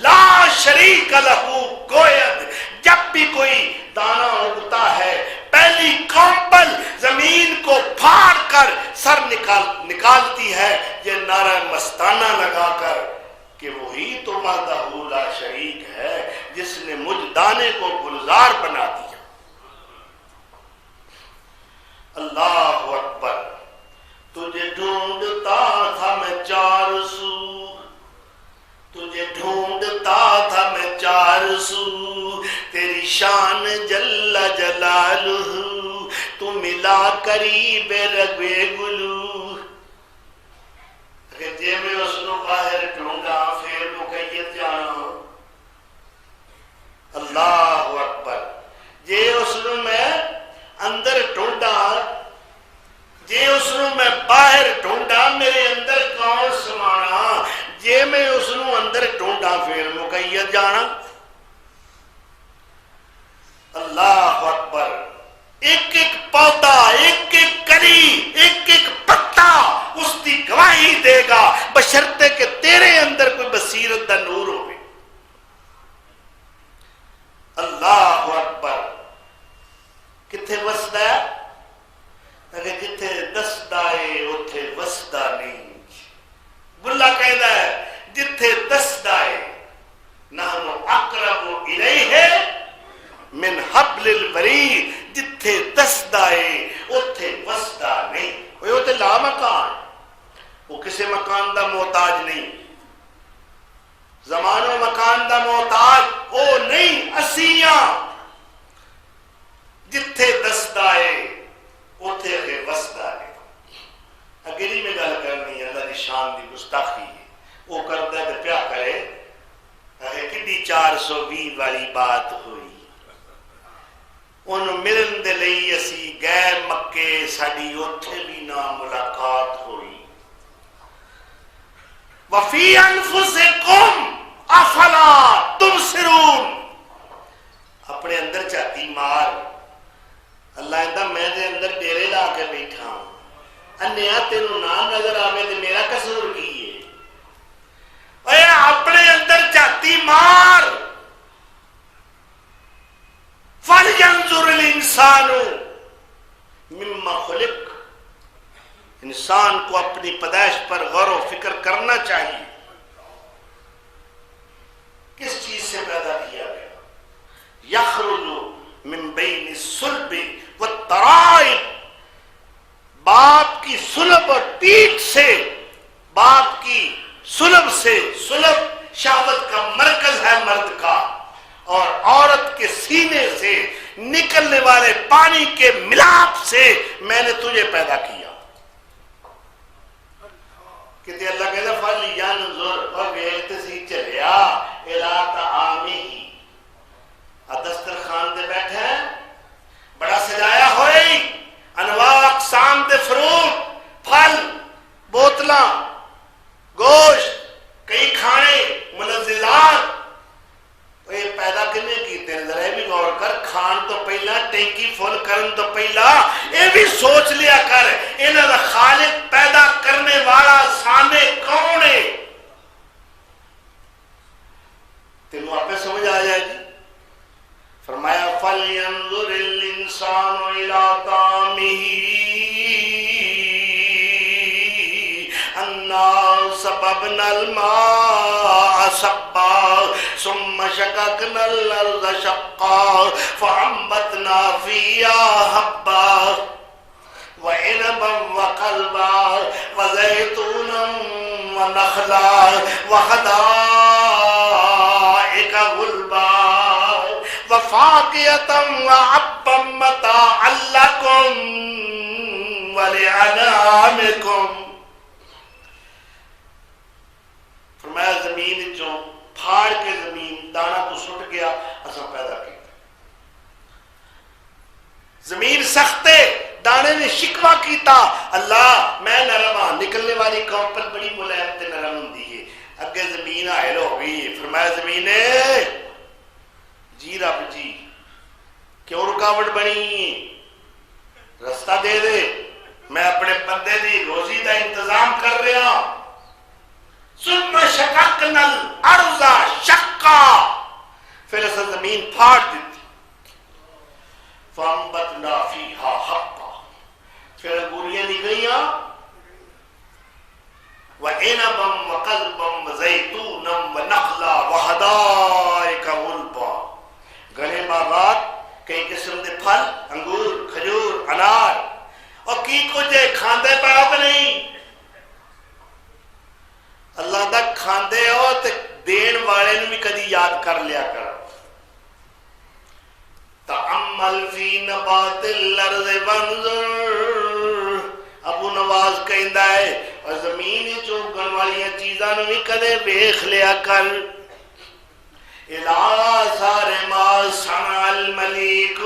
S2: لا شریک لہو گوید. جب بھی کوئی دانا اگتا ہے پہلی کمبل زمین کو پھاڑ کر سر نکالتی ہے یہ نعرہ مستانہ لگا کر کہ وہی تو وحدہ لا شریک ہے جس نے مجھ دانے کو گلزار بنا دیا. اللہ اکبر. تجھے ڈھونڈتا تھا میں چار سو تجھے ڈھونڈتا تھا میں چار سو تیری شان جل جلالہ تو ملا قریب رگوے گلو. کہ جے میں اس نو باہر ڈھونڈا پھر مقید جانا. اللہ اکبر. جے اس نو میں اندر ڈھونڈا جے اس نو میں باہر ڈھونڈا میرے اندر کون سمانا. جے میں اس نو اندر ڈھونڈا پھر مقید جانا. اللہ اکبر. ایک ایک پودا ایک ایک کلی ایک ایک پتا اس کی گواہی دے گا بشرطے کہ تیرے اندر کوئی بصیرت دا نور ہوئے. اللہ اکبر. کتھے وسدا ہے اگر جتھے دسدا ہے اتھے وسدا نہیں. بلا کہتا ہے جتھے دسدا ہے نحن اقرب الیہ من حبل الورید. جتھے دسدا ہے اتھے وسدا نہیں. وہ تے لا مکان وہ کسی مکان دا محتاج نہیں. زمان و مکان دا محتاج وہ نہیں. اسیاں جتھے دسدا ہے اتھے کے وسدا ہے. اگلی میں گل کرنی ہے اللہ دی شان دی گستاخی ہے. وہ کرتا ہے پیا کرے کڈی 420 والی بات ہوئی. انہوں ملن دے لئی اسی گئے مکے ساڈی اوتھے بھی نہ ملاقات ہوئی. وفی انفسکم افلا تبصرون. اپنے اندر چاہتی مار. اللہ کہتا میں دے اندر ڈیرے لا کے بیٹھا ہوں. انیا تینوں نہ نظر آوے تے میرا قصور کی ہے. اے اپنے اندر چاہتی مار. فَلْيَنْظُرِ الْإِنسَانُ مِمَّا خُلِقَ. انسان کو اپنی پیدائش پر غور و فکر کرنا چاہیے. کس چیز سے پیدا کیا گیا؟ یخرج من بین الصلب والترائب. باپ کی صلب اور پیٹھ سے باپ کی صلب سے. صلب شہوت کا مرکز ہے مرد کا اور عورت کے سینے سے نکلنے والے پانی کے ملاپ سے میں نے تجھے پیدا کیا. کہتے اللہ کہتا فَلْيَنْظُرْ اور ویکھتے سی چلیا اِلَىٰ طَعَامِهِ دسترخوان تے بیٹھے ہیں بڑا سجایا ہوئے انواع اقسام دے فروٹ پھل بوتلاں گوشت کئی کھانے ملذات یہ پیدا کنے کیتے ہیں ذرا بھی غور کر کھان تو پہلا ٹینکی فل کرن تو پہلا یہ بھی سوچ لیا کر انہاں دا خالق پیدا کرنے والا سامنے کون ہے تینوں آپ سمجھ آ جائے گی فرمایا فَلْيَنْظُرِ الْإِنسَانُ إِلَىٰ طَعَامِهِ أَنَّا صَبَبْنَا الْمَاءَ صَبًّا ثُمَّ شَقَقْنَا الْأَرْضَ شَقًّا فَأَنبَتْنَا فِيهَا حَبًّا وَعِنَبًا وَقَضْبًا وَزَيْتُونًا وَنَخْلًا وَحَدَائِقَ غُلْبًا وَفَاكِهَةً وَحَبًّا مَّتَاعًا لَّكُمْ وَلِأَنْعَامِكُمْ فرمایا زمین چوں پھاڑ کے زمین دانا تو سٹ گیا اساں پیدا کیا زمین سختے دانے نے شکوہ کیتا اللہ میں نرم ہاں نکلنے والی قوم پر بڑی ملائم تے نرم ہوندی ہے اگے زمین آئل ہو گئی فرمایا زمین جی رب جی کیوں رکاوٹ بنی رستہ دے دے میں اپنے بندے دی روزی دا انتظام کر رہا ثم شققنا الارض شقا پھر اسا زمین پھاڑ دیتی فانبتنا فیہا حبا پھر انگوریاں نکلیاں وعنبا وقضبا وزیتونا ونخلا وحدائق غلبا گھنے باغات کئی قسم دے پھل انگور کھجور انار اور کی کچھ کھاندے پاؤ کہ نہیں اللہ دا کھاندے ہو تے دین والے نے بھی کدی یاد کر لیا کر تَعَمَّلْ فِي نَبَاتِ الْأَرْضِ وَانْظُرْ ابو نواز کہندا ہے اور زمین چوگن والی چیزاں نو بھی کدے ویکھ لیا کر اِلَىٰ آثَارِ مَا صَنَعَ الْمَلِيكُ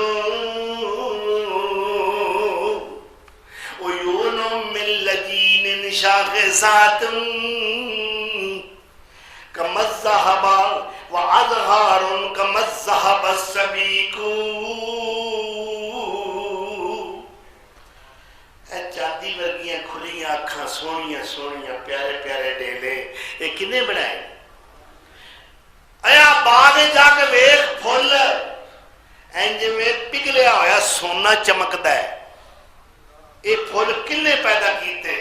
S2: عُيُونٌ مِّن لَجِينٍ شَاخِصَاتٍ كما الذهب وأزهار كما الذهب السبيك چاندی ورگیاں کھلیاں آنکھاں سونیاں سونیاں پیارے پیارے ڈیلے یہ کنے بنائے ایا باغ جا کے ویکھ پھل انج میں پگھلیا ہویا سونا چمکدا ہے یہ پھل کنے پیدا کیتے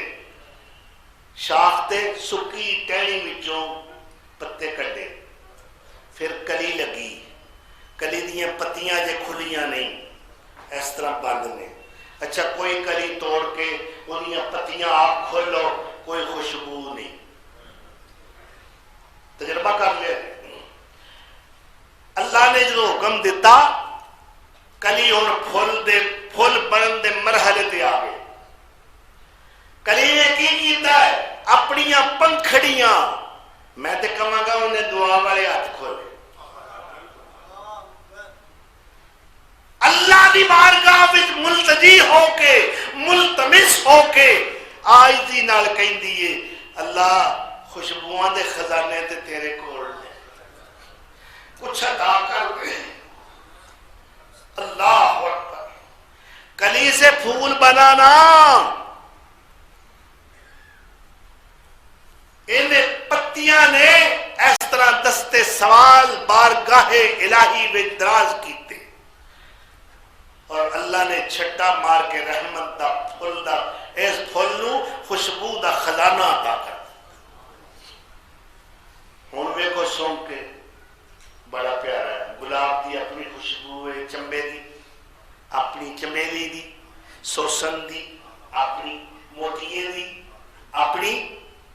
S2: شاخ تے سکی ٹہنی وچوں پتے کٹے پھر کلی لگی کلی دیاں پتیاں جے کھلیاں نہیں اس طرح بند نے اچھا کوئی کلی توڑ کے انہیاں پتیاں آپ کھولو کوئی خوشبو نہیں تجربہ کر لیا اللہ نے جو حکم دیتا کلی اور پھول بنن دے مرحلے تے آ گئے کلی نے کی کیتا ہے اپنیاں پنکھڑیاں میں تے کہاں گا انہیں دعا والے ہاتھ کھولے اللہ دی بارگاہ وچ ملتجی ہو کے ملتمس ہو کے عاجزی نال کہندی ہے اللہ خوشبوؤں دے خزانے تے تیرے کول نے کچھ ادا کر دے اللہ اکبر کلی سے پھول بنانا ان پتیاں نے اس طرح دستے سوال بارگاہ الہی میں دراز کیتے اور اللہ نے چھٹا مار کے رحمت دا پھل دا اس پھل نو خوشبو دا خزانہ عطا کر ہن ویکھو سونگ کے بڑا پیارا ہے گلاب دی اپنی خوشبو ہے چمبے دی اپنی چمیلی دی سوسن دی اپنی موتیے دی اپنی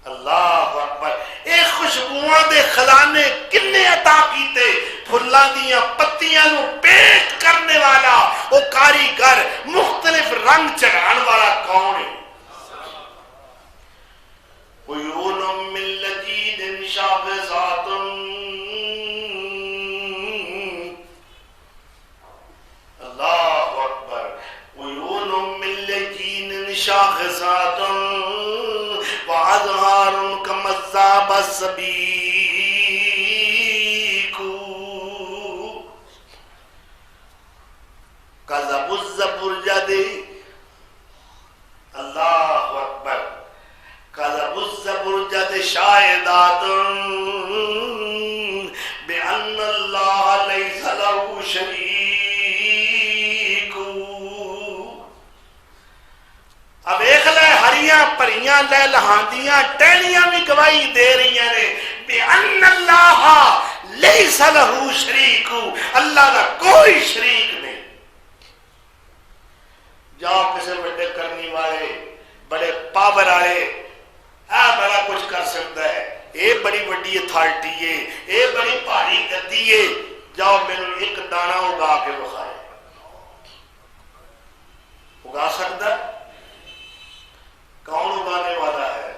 S2: اللہ اکبر اے خوشبوؤں دے خزانے کنے عطا کیتے پھلاں دیاں پتیاں نو پیٹ کرنے والا وہ کاریگر مختلف رنگ چڑھان والا کون ہے شاخصات وازهار كما الذهب السبيك كذب الزبرجد اللہ اکبر كذب الزبرجد شاهدات بأن الله ليس له شريك اب ایک لے ہریاں پریاں لے لہاندیاں ٹہلیاں بھی گواہی دے رہی ہیں بأن اللہ لیس لہ شریک اللہ کا کوئی شریک نہیں جاؤ کسی بڑے کرنی والے بڑے پاور والے بڑا کچھ کر سکتا ہے اے بڑی بڑی اتھارٹی ہے اے بڑی بھاری گدی ہے جاؤ میرے ایک دانہ اگا کے بخائے اگا سکتا ہے کون اگانے والا ہے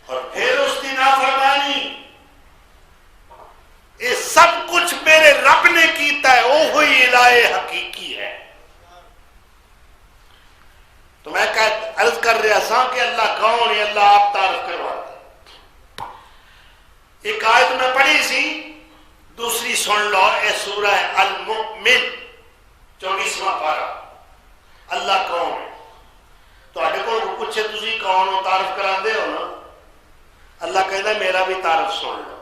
S2: اور پھر اس کی نافرمانی یہ سب کچھ میرے رب نے کیتا ہے وہ ہوئی الہ حقیقی ہے تو میں عرض کر رہا سا کہ اللہ کون ہے اللہ آپ تعارف کرواتے ایک آیت میں پڑھی سی دوسری سن لو اے سورہ المؤمن 24واں پارہ اللہ کون ہے تو آٹھے کو پوچھے تسی کون ہو تعارف کران دے ہو نا اللہ کہتا ہے میرا بھی تعارف سن لو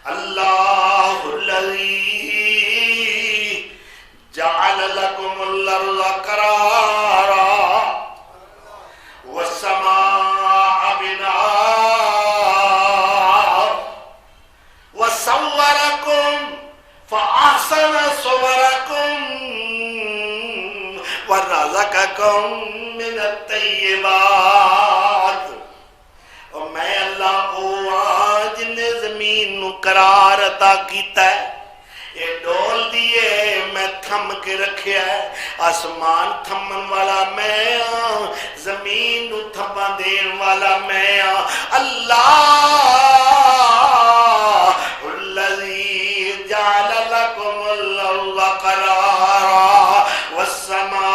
S2: اللہ الذی جعل لکم الارض قرارا والسماء بناء وصورکم فاحسن صورکم ورزقکم من الطیبات اور میں اللہ جن نے زمین نو قرار عطا کیتا ہے یہ ڈول دیے میں تھم کے رکھیا ہے آسمان تھمن والا میں زمین نو تھما دین والا میں اللہ الذی جعل لکم الارض قرارا والسماء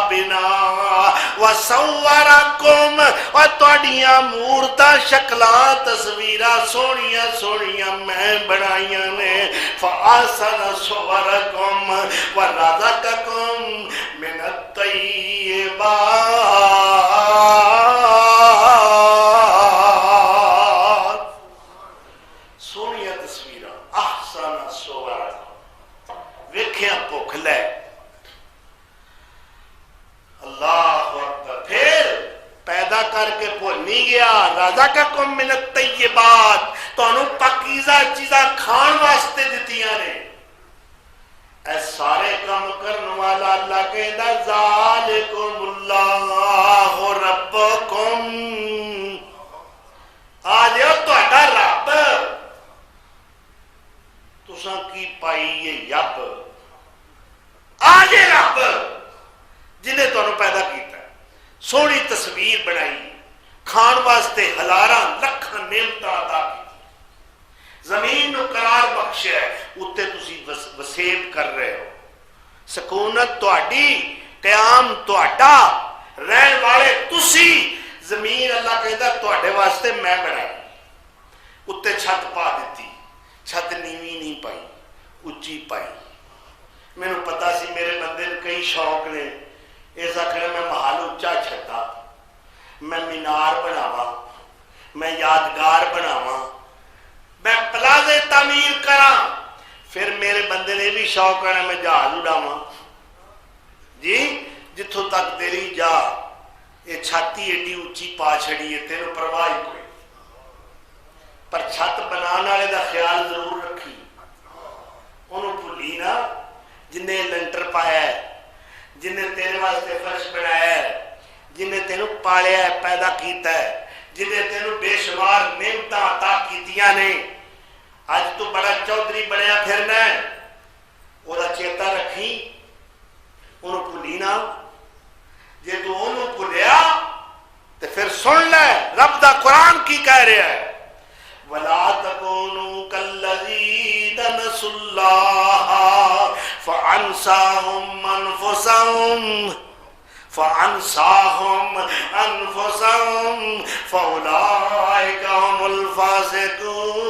S2: بناء وصورکم اور تواڈیاں مورتاں شکلاں تصویراں سونیاں سونیاں میں بنائیاں نے فاحسن صورکم ورزقکم من الطیبات سونیاں تصویراں احسن صورکم ویکھیاں بھوک لے اللہ اکبر پھر پیدا کر کے بھول نہیں گیا رزقکم من الطیبات تو انہوں پاکیزہ چیزاں کھان واسطے دیتیاں نے اے سارے کام کرنے والا اللہ کہتا ذالکم اللہ ربکم آج یہ تو اٹھا رب تساں کی پائی یہ یب آج یہ رب جنہیں تو انہوں پیدا کیتا ہے سونی تصویر بنائی کھان واسطے ہلاراں لکھاں نعمتاں عطا کی زمین نو قرار بخشیا ہے اتے تسی وسیب کر رہے ہو سکونت تہاڈی قیام تہاڈا رہن والے تسی زمین اللہ کہتا تہاڈے واسطے میں بنائی اتے چھت پا دیتی چھت نیوی نہیں پائی اچھی پائی میں پتا سی میرے بندے نے کئی شوق نے ایسا کرے میں محل اچھا چھتا میں مینار بناوا میں یادگار بناوا میں پلازے تعمیر کراں پھر میرے بندے نے بھی شوق کرنا میں جہاز اڑاواں جی جتھوں تک تیری جا یہ چھاتی ایڈی اچھی پا چھڑی ہے تیرے پرواہ کوئی پر چھت بنانے والے دا خیال ضرور رکھی انہوں بھولی نا جن نے لنٹر پایا ہے جن نے تیرے واسطے فرش بنایا ہے جن نے تینوں پالیا ہے پیدا کیتا ہے جن نے تینوں بے شمار نعمتاں عطا کیتیاں نے اج تو بڑا چودھری بنیا پھرنا ہے وہ دا چیتا رکھی انہوں بھولی نا جے تو انہوں بھولیا تو پھر سن لے رب دا قرآن کی کہہ رہا ہے وَلَا تَكُونُوا كَالَّذِينَ نَسُوا اللَّهَ فَأَنسَاهُمْ فانساهم انفسهم فاولئک هم الفاسقون.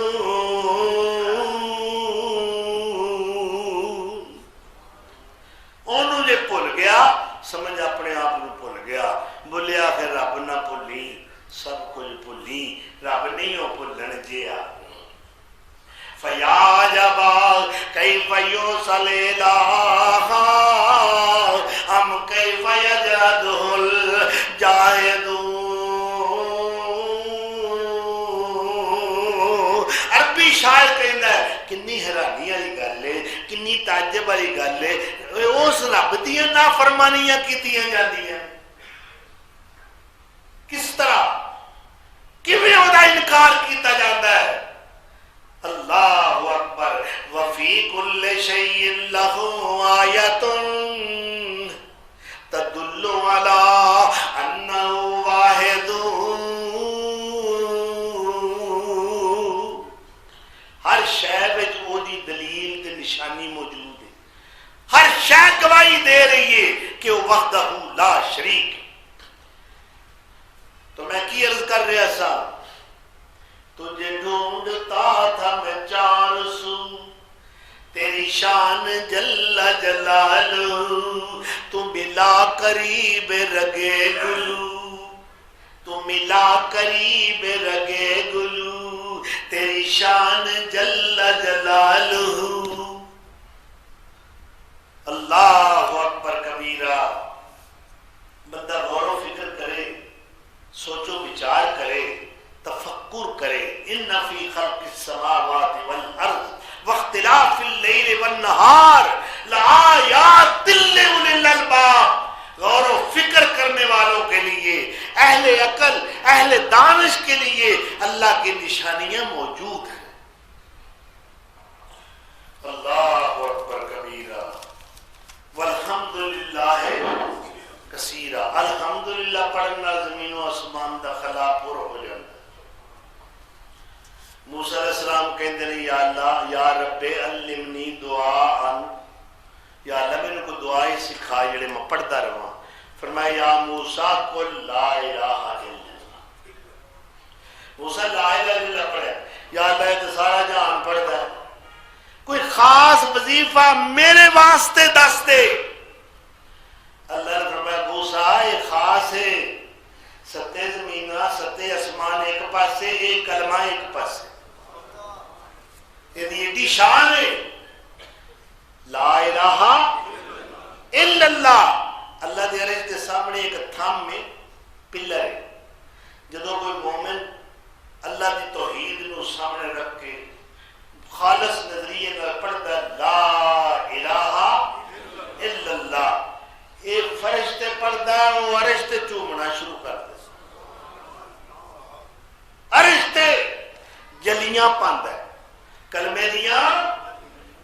S2: انہوں نے بھول گیا، سمجھ اپنے آپ کو بھول گیا، بولیا کہ رب نہ بھولی، سب کچھ بھولی، رب نہیں ہو بھولن جیا. فیا جبا کیف یوصل الہ ہم کیف یجرده الجاہدون. عربی شاعر کہندا ہے کنی حیرانی والی گل ہے، کنی تعجب والی گل ہے، اس رب دیاں نافرمانیاں کیتیاں جاندیاں کس طرح، کیویں او دا انکار کیتا جاندا ہے. اللہ اکبر. وفی کل شیء لہ آیۃ تدل علی انہ واحد. ہر شے وچ او دی دلیل تے نشانی موجود ہے، ہر شے گواہی دے رہی ہے کہ وہ وحدہ لا شریک. تو میں کی عرض کر رہا سا، تجھے ڈھونڈتا تھا میں چار سو، تیری شان جل جلالہ، تو ملا قریب رگے گلو، تو ملا قریب رگے گلو، تیری شان جل جلالہ. اللہ اکبر کبیرہ. بندہ غور و فکر کرے، سوچو بچار کرے، تفکر کرے. ان فی خلق السماوات والارض واختلاف اللیل والنہار لآیات لأولی الالباب. غور و فکر کرنے والوں کے لیے، اہل عقل، اہل دانش کے لیے اللہ کی نشانیاں موجود ہیں. اللہ اکبر کبیرہ والحمدللہ کثیرہ. الحمدللہ پڑھنا زمین و آسمان دا خلا پر ہو جاتا. موسیٰ علیہ السلام کہندے نے یا اللہ یا رب علمنی دعاء، یا اللہ میں نے کو دعائیں سکھا جڑے میں پڑھتا رہا. فرمایا یا موسیٰ قل لا الہ الا اللہ. موسیٰ لا الہ الا اللہ پڑھا. یا اللہ یہ تو سارا جہان پڑھتا ہے، کوئی خاص وظیفہ میرے واسطے دس دے. اللہ نے فرمایا موسیٰ یہ خاص ہے، ستے زمینہ ستے اسمان ایک پاسے، ایک کلمہ ایک پاسے، یعنی ایڈی شان ہے لا الہ الا اللہ. اللہ دے عرش کے سامنے ایک تھام میں پلر ہے. جدو کوئی مومن اللہ کی توحید نو سامنے رکھ کے خالص نظریے میں پڑھتا لا الہ الا اللہ، ایک فرشتے پڑھتا ہے وہ عرش تے چومنا شروع کر دے، عرش تے جلیاں پاندا ہے، کلمے دیاں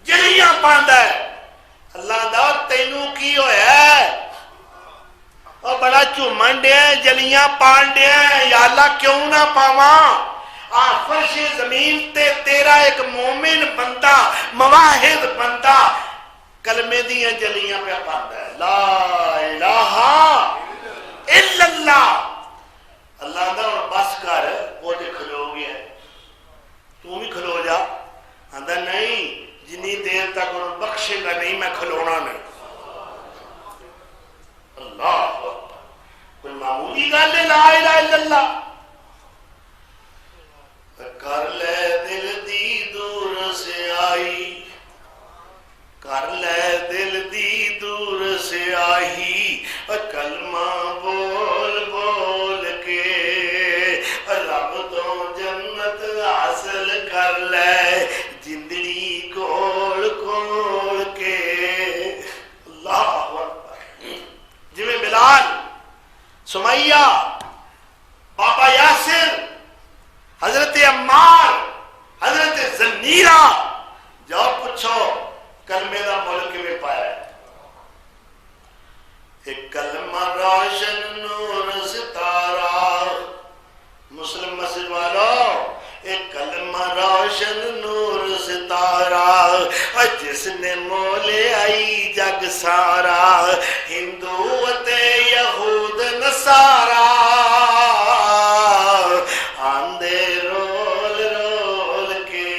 S2: جلیاں پاندا ہے. اللہ دا تینوں کی ہویا ہے، اور بڑا چومن دیا جلیاں پان دیا، یا اللہ کیوں نہ پاواں. فرش زمین تے تیرا ایک مومن بندہ، مواحد بندہ کلمے دیاں جلیاں پہ پاندا ہے لا الہ الا اللہ. اللہ دا اور بس کر وہ تے کھلو گیا، تو بھی کھلو جا. آندا نہیں جنی دیر تک انہوں بخشے گا نہیں میں کھلونا نہیں. اللہ کوئی معمولی گل ہے لا الہ الا اللہ. کر لے دل دی دور سے آئی، کر لے دل دی دور سے آئی، کلمہ بول بول کے رب تو جنت حاصل کر لے، زندگی کول کول کے. اللہ اکبر. جویں بلال، سمیہ، بابا یاسر، حضرت عمار، حضرت زنیرہ، جاؤ پوچھو کلمے دا ملک میں پایا ہے. ایک کلمہ روشن نور ستارہ، مسلم مسجد والو ایک کلمہ روشن روشن نور ستارہ جس نے مولے آئی جگ سارا ہندو تے یہود نصارا آندے رول رول کے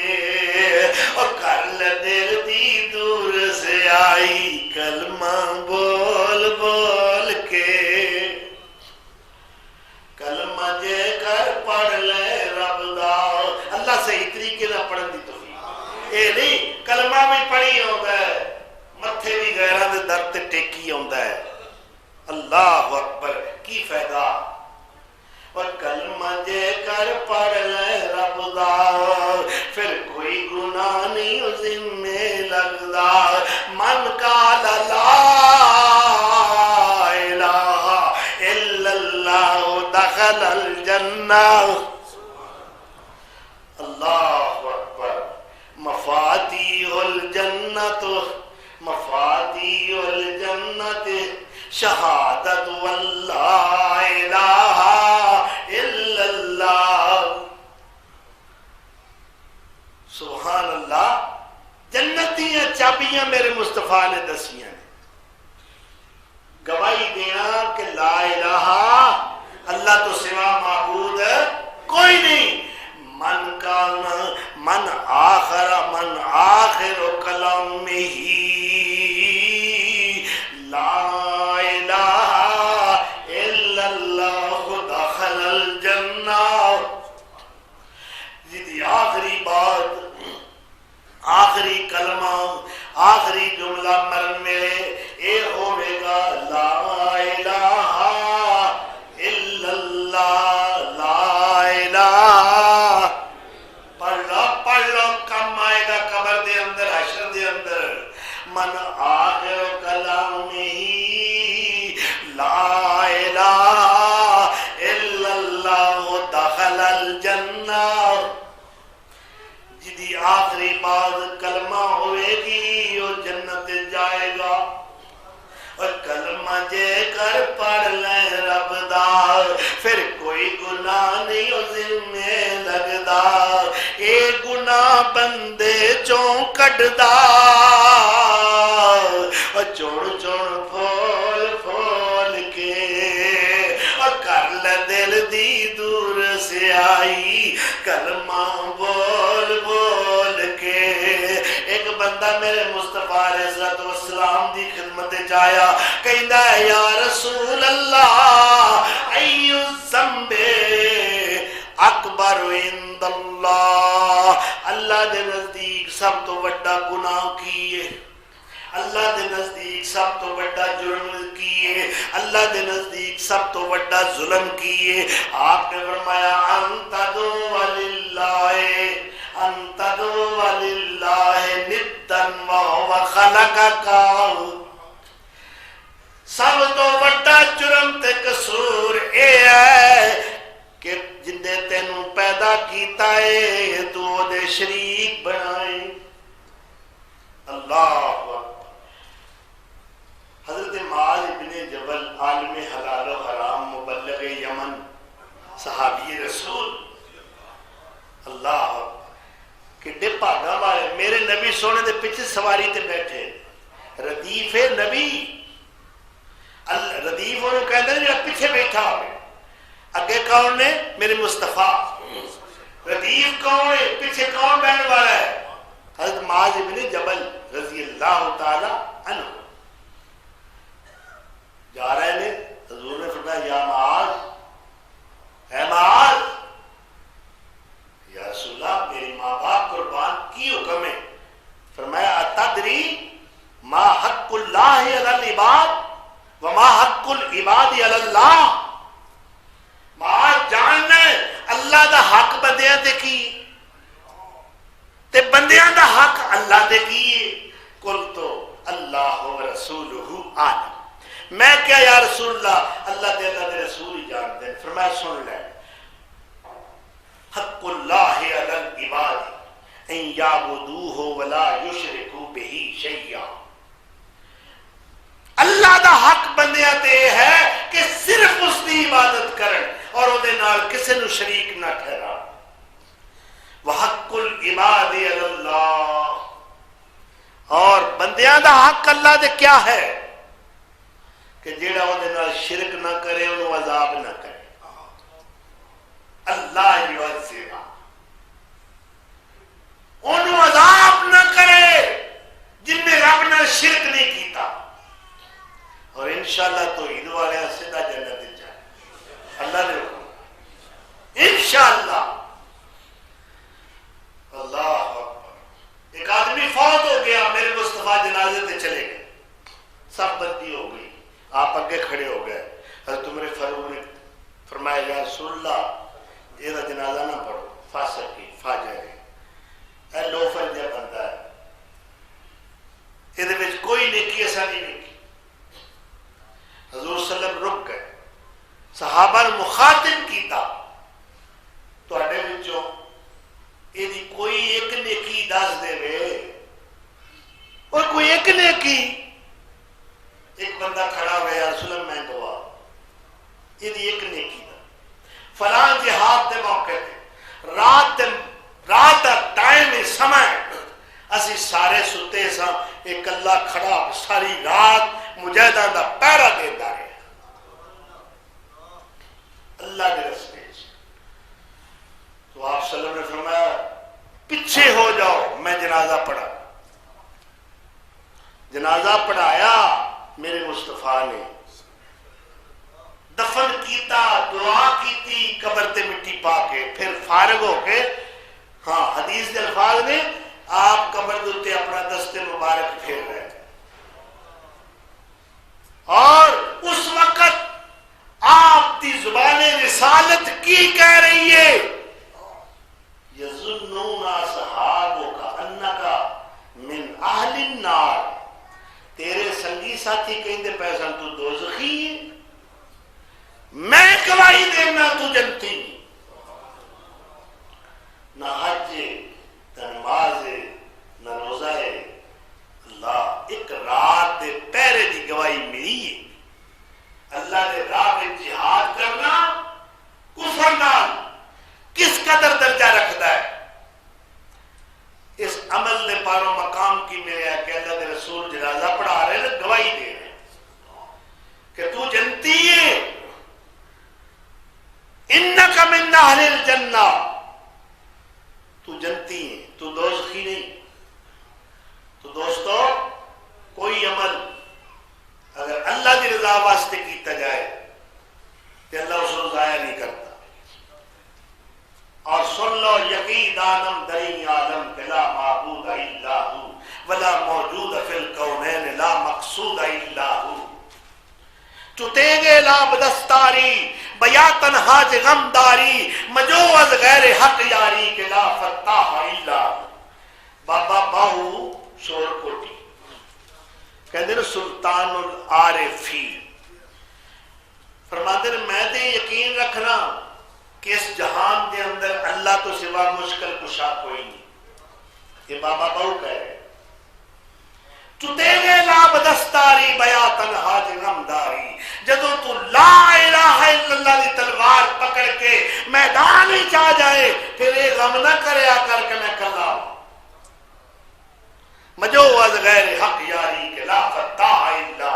S2: اور کر لے دل دی دور سے آئی کلمہ بول بول کے کلمہ جے کر پڑھ لے رب دا اللہ صحیح طریقے نہ پڑھن دی توفیق اے نہیں کلمہ بھی پڑھی ہوندا ہے متھے بھی غیراں دے در تے ٹیکی ہوندا ہے اللہ اکبر کی فائدہ اور کلمہ جے کر پڑھ لے رب دا پھر کوئی گناہ نہیں اس ذمے لگدا من قال لا الہ الا اللہ دخل الجنہ اللہ اکبر مفاتیح الجنت مفاتیح الجنت شہادت واللہ الہ الا اللہ سبحان اللہ جنتیاں چابیاں میرے مصطفیٰ نے دسیاں گواہی دینا کہ لا الہ اللہ تو سوا معبود کوئی نہیں من آخر کلامہ لا الہ الا اللہ دخل الجنہ جدی آخری بات آخری کلمہ آخری جملہ مرن میں اے ہوئے گا لا الہ الا اللہ لا الہ پڑھ لو کم آئے گا قبر دے اندر حشر دے اندر من آخر کلامہ لا الہ الا اللہ دخل الجنہ جدی آخری بات کلمہ ہوئے گی وہ جنت جائے گا اور کلمہ جے کر پڑھ لے رب دا پھر کوئی گناہ نہیں اس ذمے لگدا اے گناہ بندے چوں کڈدا اور چوڑ چوڑ پھول پھول کے اور کر لے دل دی دور سے آئی کلمہ بول بول کے ایک بندہ میرے مصطفیٰ علیہ السلام دی خدمت جایا کہندا ہے یا رسول اللہ ایو الذنب اکبر عند اللہ اللہ دے نزدیک سب تو بڑا گناہ کیے اللہ دے نزدیک سب تو بڑا جرم کیے اللہ دے نزدیک سب تو بڑا ظلم کیے آپ نے فرمایا انت دو وللہ انت دو وللہ ندن وہو خلقک سب تو بڑا جرم تے قصور اے ہے کہ جندے تینوں پیدا کیتا ہے تو دے شریک بنائے اللہ اکبر حضرت معاذ ابن جبل عالم حلال و حرام مبلغ یمن صحابی رسول اللہ کڈے بھاگا والے میرے نبی سونے دے پیچھے سواری تے بیٹھے ردیف نبی ردیف انہوں کہتے ہیں جب پیچھے بیٹھا ہوئے اگے کون نے میرے مصطفیٰ ردیف کون ہے پیچھے کون بیٹھنے والا ہے حضرت معاذ ابن جبل رضی اللہ تعالی عنہ جا رہے نے حضور نے فرمایا یا معاذ اے معاذ یا رسول اللہ میری ماں باپ قربان کی حکم ہے فرمایا اتدری ما حق اللہ علی العباد وما حق العباد علی اللہ معاذ جاننا اللہ دا حق بندیاں تے کی تے بندیاں دا حق اللہ دے کی کل تو اللہ و رسولہ عالم میں کیا یا رسول اللہ دے اللہ دے رسول ہی جانتے ہیں فرمایا سن لے حق اللہ علی العباد ان یعبدوہ ولا یشرکوا بہ شیئا اللہ دا حق بندیاں تے ہے کہ صرف اس دی عبادت کرن اور او دے نال کسے نو شریک نہ ٹھہرا وحق حق العباد علی اللہ، اور بندیاں دا حق اللہ دے کیا ہے کہ جیڑا وہ دے نال شرک نہ کرے انہوں عذاب نہ کرے. اللہ یعذب، انہوں عذاب نہ کرے جن نے رب نال شرک نہیں کیتا، اور انشاءاللہ تو عید والے سیدھا جنت جائے اللہ نے حکم انشاءاللہ. اللہ اکبر. ایک آدمی فوت ہو گیا، میرے مصطفیٰ جنازے پہ چلے گئے، سب بندی ہو گئی، آپ اگے کھڑے ہو گئے. حضرت عمر فاروق نے فرمایا یا رسول اللہ یہ جنازہ نہ پڑھو، فاسقی فاجر ہے، اے لوفر جا بندہ ہے، یہ کوئی نیکی ایسا نہیں نیکی. حضور صلی اللہ علیہ وسلم رک گئے، صحابہ نے مخاطب کیتا تو اڈے وچوں یہ کوئی ایک نیکی دس دے وے، اور کوئی ایک نیکی. ایک بندہ کھڑا ہوا یا رسول اللہ میں دعا یہ ایک نیکی دا فلاں جہاد دے موقع تے رات دا ٹائم سمے اسی سارے ستے ساں، ایک اللہ کھڑا ساری رات مجاہداں دا پہرا دیندا رہے اللہ کے رستے. تو آپ صلی اللہ علیہ وسلم نے فرمایا پیچھے ہو جاؤ، میں جنازہ پڑھا. جنازہ پڑھایا میرے مصطفیٰ نے، دفن کیتا، دعا کیتی قبر تے مٹی پا کے، پھر فارغ ہو کے ہاں حدیث کے الفاظ نے آپ قبر دوتے اپنا دست مبارک پھیر رہے تھے، اور اس وقت آپ کی زبان رسالت کی کہہ رہی ہے یظنون اصحابک انک من اہل النار، تیرے سنگی ساتھی کہیں پیسہ تو دوزخی ہے، میں گواہی دینا تو جنتی. نہ حج نہ نماز نہ روزہ، اللہ ایک رات دے پہرے دی گواہی ملی ہے. اللہ دے راہ میں جہاد کرنا کفر نال کس قدر درجہ رکھتا ہے. اس عمل نے پاروں مقام کی میرے کہ اللہ دے رسول جنازہ پڑھا رہے ہیں، گواہی دے رہے ہیں کہ تو جنتی ہے، انک من اہل الجنہ، تو جنتی ہے، تو دوزخی نہیں. تو دوستو کوئی عمل اگر اللہ کی رضا واسطے کیتا جائے تو اللہ اس کو ضائع نہیں کرتا. اور سن لو یقین دانم دری عالم کہ لا معبود الا ہو ولا موجود فی الکونین لا مقصود الا ہو. چتےگے لا بدستاری بیا تنہا غمداری مجوز غیر حق یاری کہ لا فتاح الا ہو. بابا باہو شور کوٹی کہتے ہیں سلطان العارفین فرماتے ہیں میں تے یقین رکھنا کہ اس جہان کے اندر اللہ تو سوا مشکل کشا کوئی نہیں. یہ بابا باہو کہہ رہے چتےگے لا بدستاری بیا تنہا غمداری، جدو تو لا الہ الا اللہ دی تلوار پکڑ کے میدان ہی چاہ جائے پھر یہ غم نہ کریا کر کے میں کلا ہوں. مجوز غیر حق یاری کہ لا فتاح الا.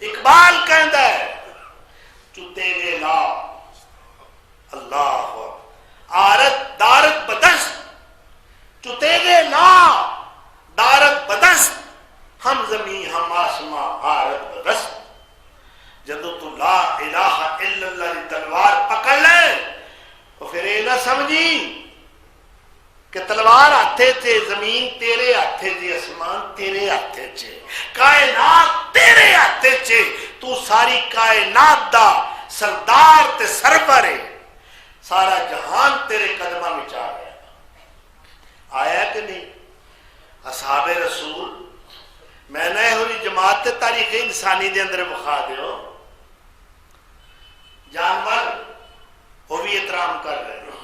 S2: اقبال کہندا ہے چتےگے لا اللہ آرت دارت بدست، چتےگے لا دارت بدست، ہم زمین ہم آسماں آرت بدست. جدو تو لا الہ الا اللہ کی تلوار پکڑ لے تو پھر یہ نہ سمجھی کہ تلوار ہاتھے تھے، زمین تیرے ہاتھے تھے، آسمان تیرے ہاتھے تھے، کائنات تیرے ہاتھے تھے. تو ساری کائنات دا سردار تے سرور ہے، سارا جہان تیرے قدمہ میں چاہ گیا. آیا کہ نہیں؟ اصحاب رسول میں نہ ہوئی جماعت تاریخ انسانی دے اندر بخا دیو. جانور وہ بھی احترام کر رہے ہیں،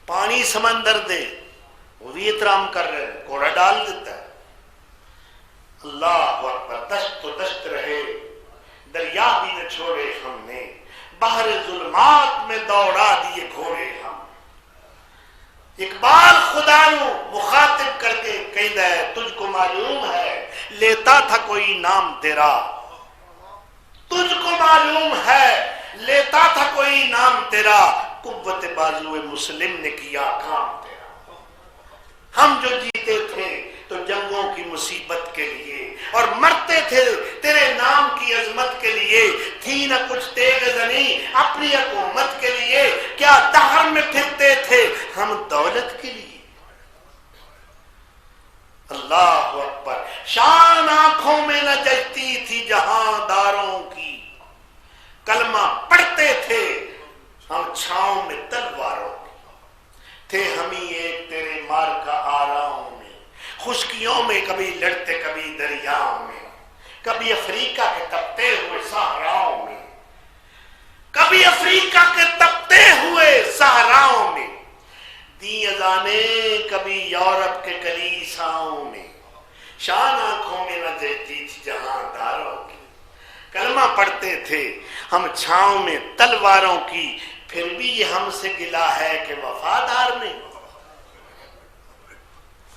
S2: پانی سمندر دے وہ بھی احترام کر رہے ہیں، کوڑا ڈال دیتا ہے. اللہ اکبر. دشت تو دشت رہے دریا بھی نہ چھوڑے ہم نے، بحر ظلمات میں دوڑا دیے گھوڑے ہم. اقبال خدا نو مخاطب کر کے کہندا ہے تجھ کو معلوم ہے لیتا تھا کوئی نام تیرا، تجھ کو معلوم ہے لیتا تھا کوئی نام تیرا، قوت بازو مسلم نے کیا کام تیرا۔ ہم جو جیتے تھے تو جنگوں کی مصیبت کے لیے اور مرتے تھے تیرے نام کی عظمت کے لیے، تھی نہ کچھ تیغ زنی اپنی حکومت کے لیے، کیا دہر میں پھرتے تھے ہم دولت کے لیے۔ اللہ اکبر، شان آنکھوں میں نہ جچتی تھی جہاں داروں کی، کلمہ پڑھتے تھے ہم چھاؤں میں تلواروں کی، تھے ہمیں ایک تیرے مار کا آراؤں میں، خشکیوں میں کبھی لڑتے کبھی دریاؤں میں، کبھی افریقہ کے تپتے ہوئے صحراؤں میں، کبھی افریقہ کے تپتے ہوئے صحراؤں میں، دی اذانیں کبھی یورپ کے کلیساؤں میں، شان آنکھوں میں نہ جچتی تھی جہاں داروں کی، کلمہ پڑھتے تھے ہم چھاؤں میں تلواروں کی، پھر بھی یہ ہم سے گلا ہے کہ وفادار نہیں۔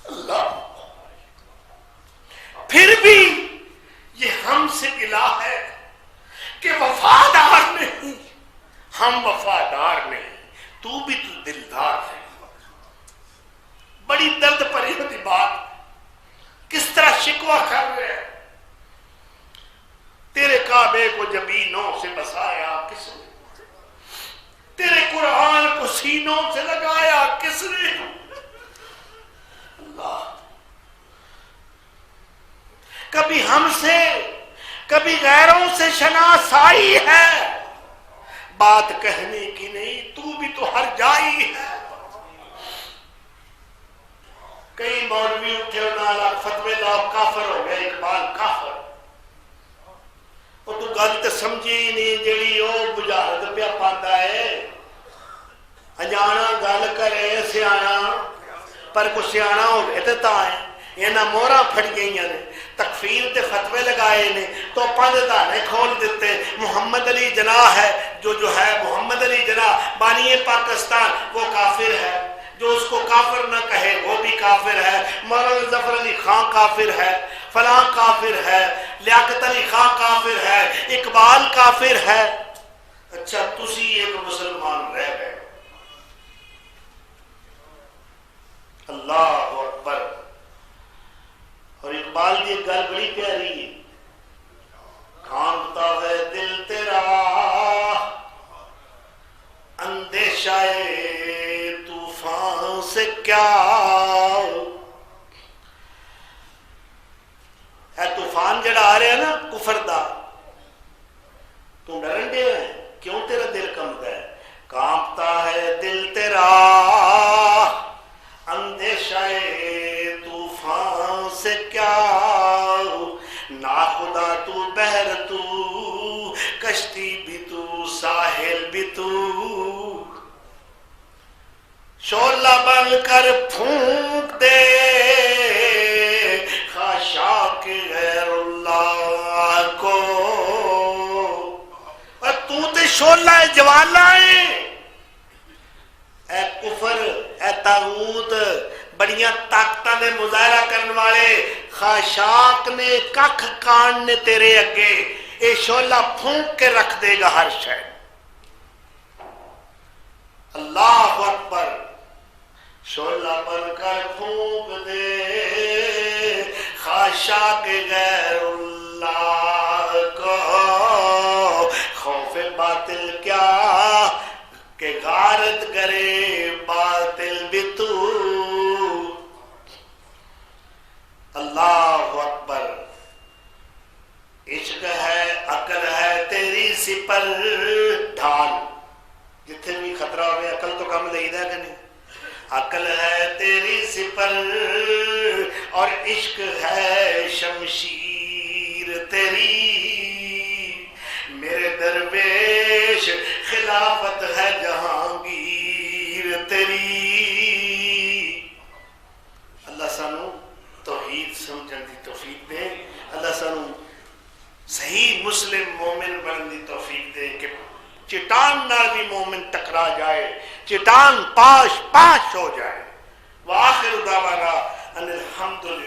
S2: اللہ، پھر بھی یہ ہم سے گلا ہے کہ وفادار نہیں، ہم وفادار نہیں، تو بھی تو دلدار ہے۔ بڑی درد پری ہوتی بات، کس طرح شکوہ کر رہے ہیں۔ تیرے کعبے کو جبینوں سے بسایا کس نے، تیرے قرآن کو سینوں سے لگایا کس نے۔ اللہ، کبھی ہم سے کبھی غیروں سے شناسائی ہے، بات کہنے کی نہیں تو بھی تو ہر جائی ہے۔ کئی مولوی اٹھے اور نالا فتوے لاؤ کافر ہو گئے، اقبال کافر، اور تو گل تے سمجھی نہیں جیڑی او بجارت پیا پاندا ہے۔ انجانا گل کرے سیانا، پر کو سیانا ہوئے تے تاں ہے، یہ نہ مورا پھڑ گئیاں نے، تکفیر تے فتوے لگائے نے، تو پانچ دانے کھول دیتے۔ محمد علی جناح ہے جو ہے محمد علی جناح بانی پاکستان، وہ کافر ہے، جو اس کو کافر نہ کہے وہ بھی کافر ہے۔ مولانا ظفر علی خان کافر ہے، فلاں کافر ہے، لیاقت علی خان کافر ہے، اقبال کافر ہے۔ اچھا تسی ایک مسلمان رہ گئے۔ اللہ اکبر۔ اور اقبال کی ایک گل بڑی پیاری ہے، کانپتا ہے دل تیرا اندیشہ طوفان سے کیا، ہے طوفان جڑا آ رہا ہے نا کفر دا، تو ڈرن دے ہے کیوں تیرا دل کمتا ہے، کانپتا ہے دل تیرا اندیشہ طوفان سے کیا، ناخدا تو بحر تو کشتی بھی تو ساحل بھی تو، شعلہ بن کر پھونک دے خاشاک غیر اللہ کو، اور تو تے شعلہ جوالا ہے، اے کفر اے طاغوت، بڑیاں طاقتاں دے مظاہرہ کرنے والے، خاشاک نے ککھ کان نے تیرے اگے، اے شعلہ پھونک کے رکھ دے گا ہر شے۔ اللہ اکبر۔ شعلہ بن کر پھونک دے خاشاک غیر اللہ کو، خوف باطل کیا کہ غارت کرے باطل بھی تو۔ اللہ اکبر۔ عشق ہے عقل ہے تیری سپر ڈھال، جتنے بھی خطرہ ہوئے عقل تو کم لے دا کہ نہیں، عقل ہے تیری سپر اور عشق ہے شمشیر تیری، میرے درویش خلافت ہے جہانگیر تیری۔ اللہ سانو توحید سمجھن دی توفیق دے، اللہ سانو صحیح مسلم مومن بنن دی توفیق دے کہ چٹان نال بھی مومن ٹکرا جائے، چٹان پاش پاش ہو جائے۔ وآخر دعوانا ان الحمد للہ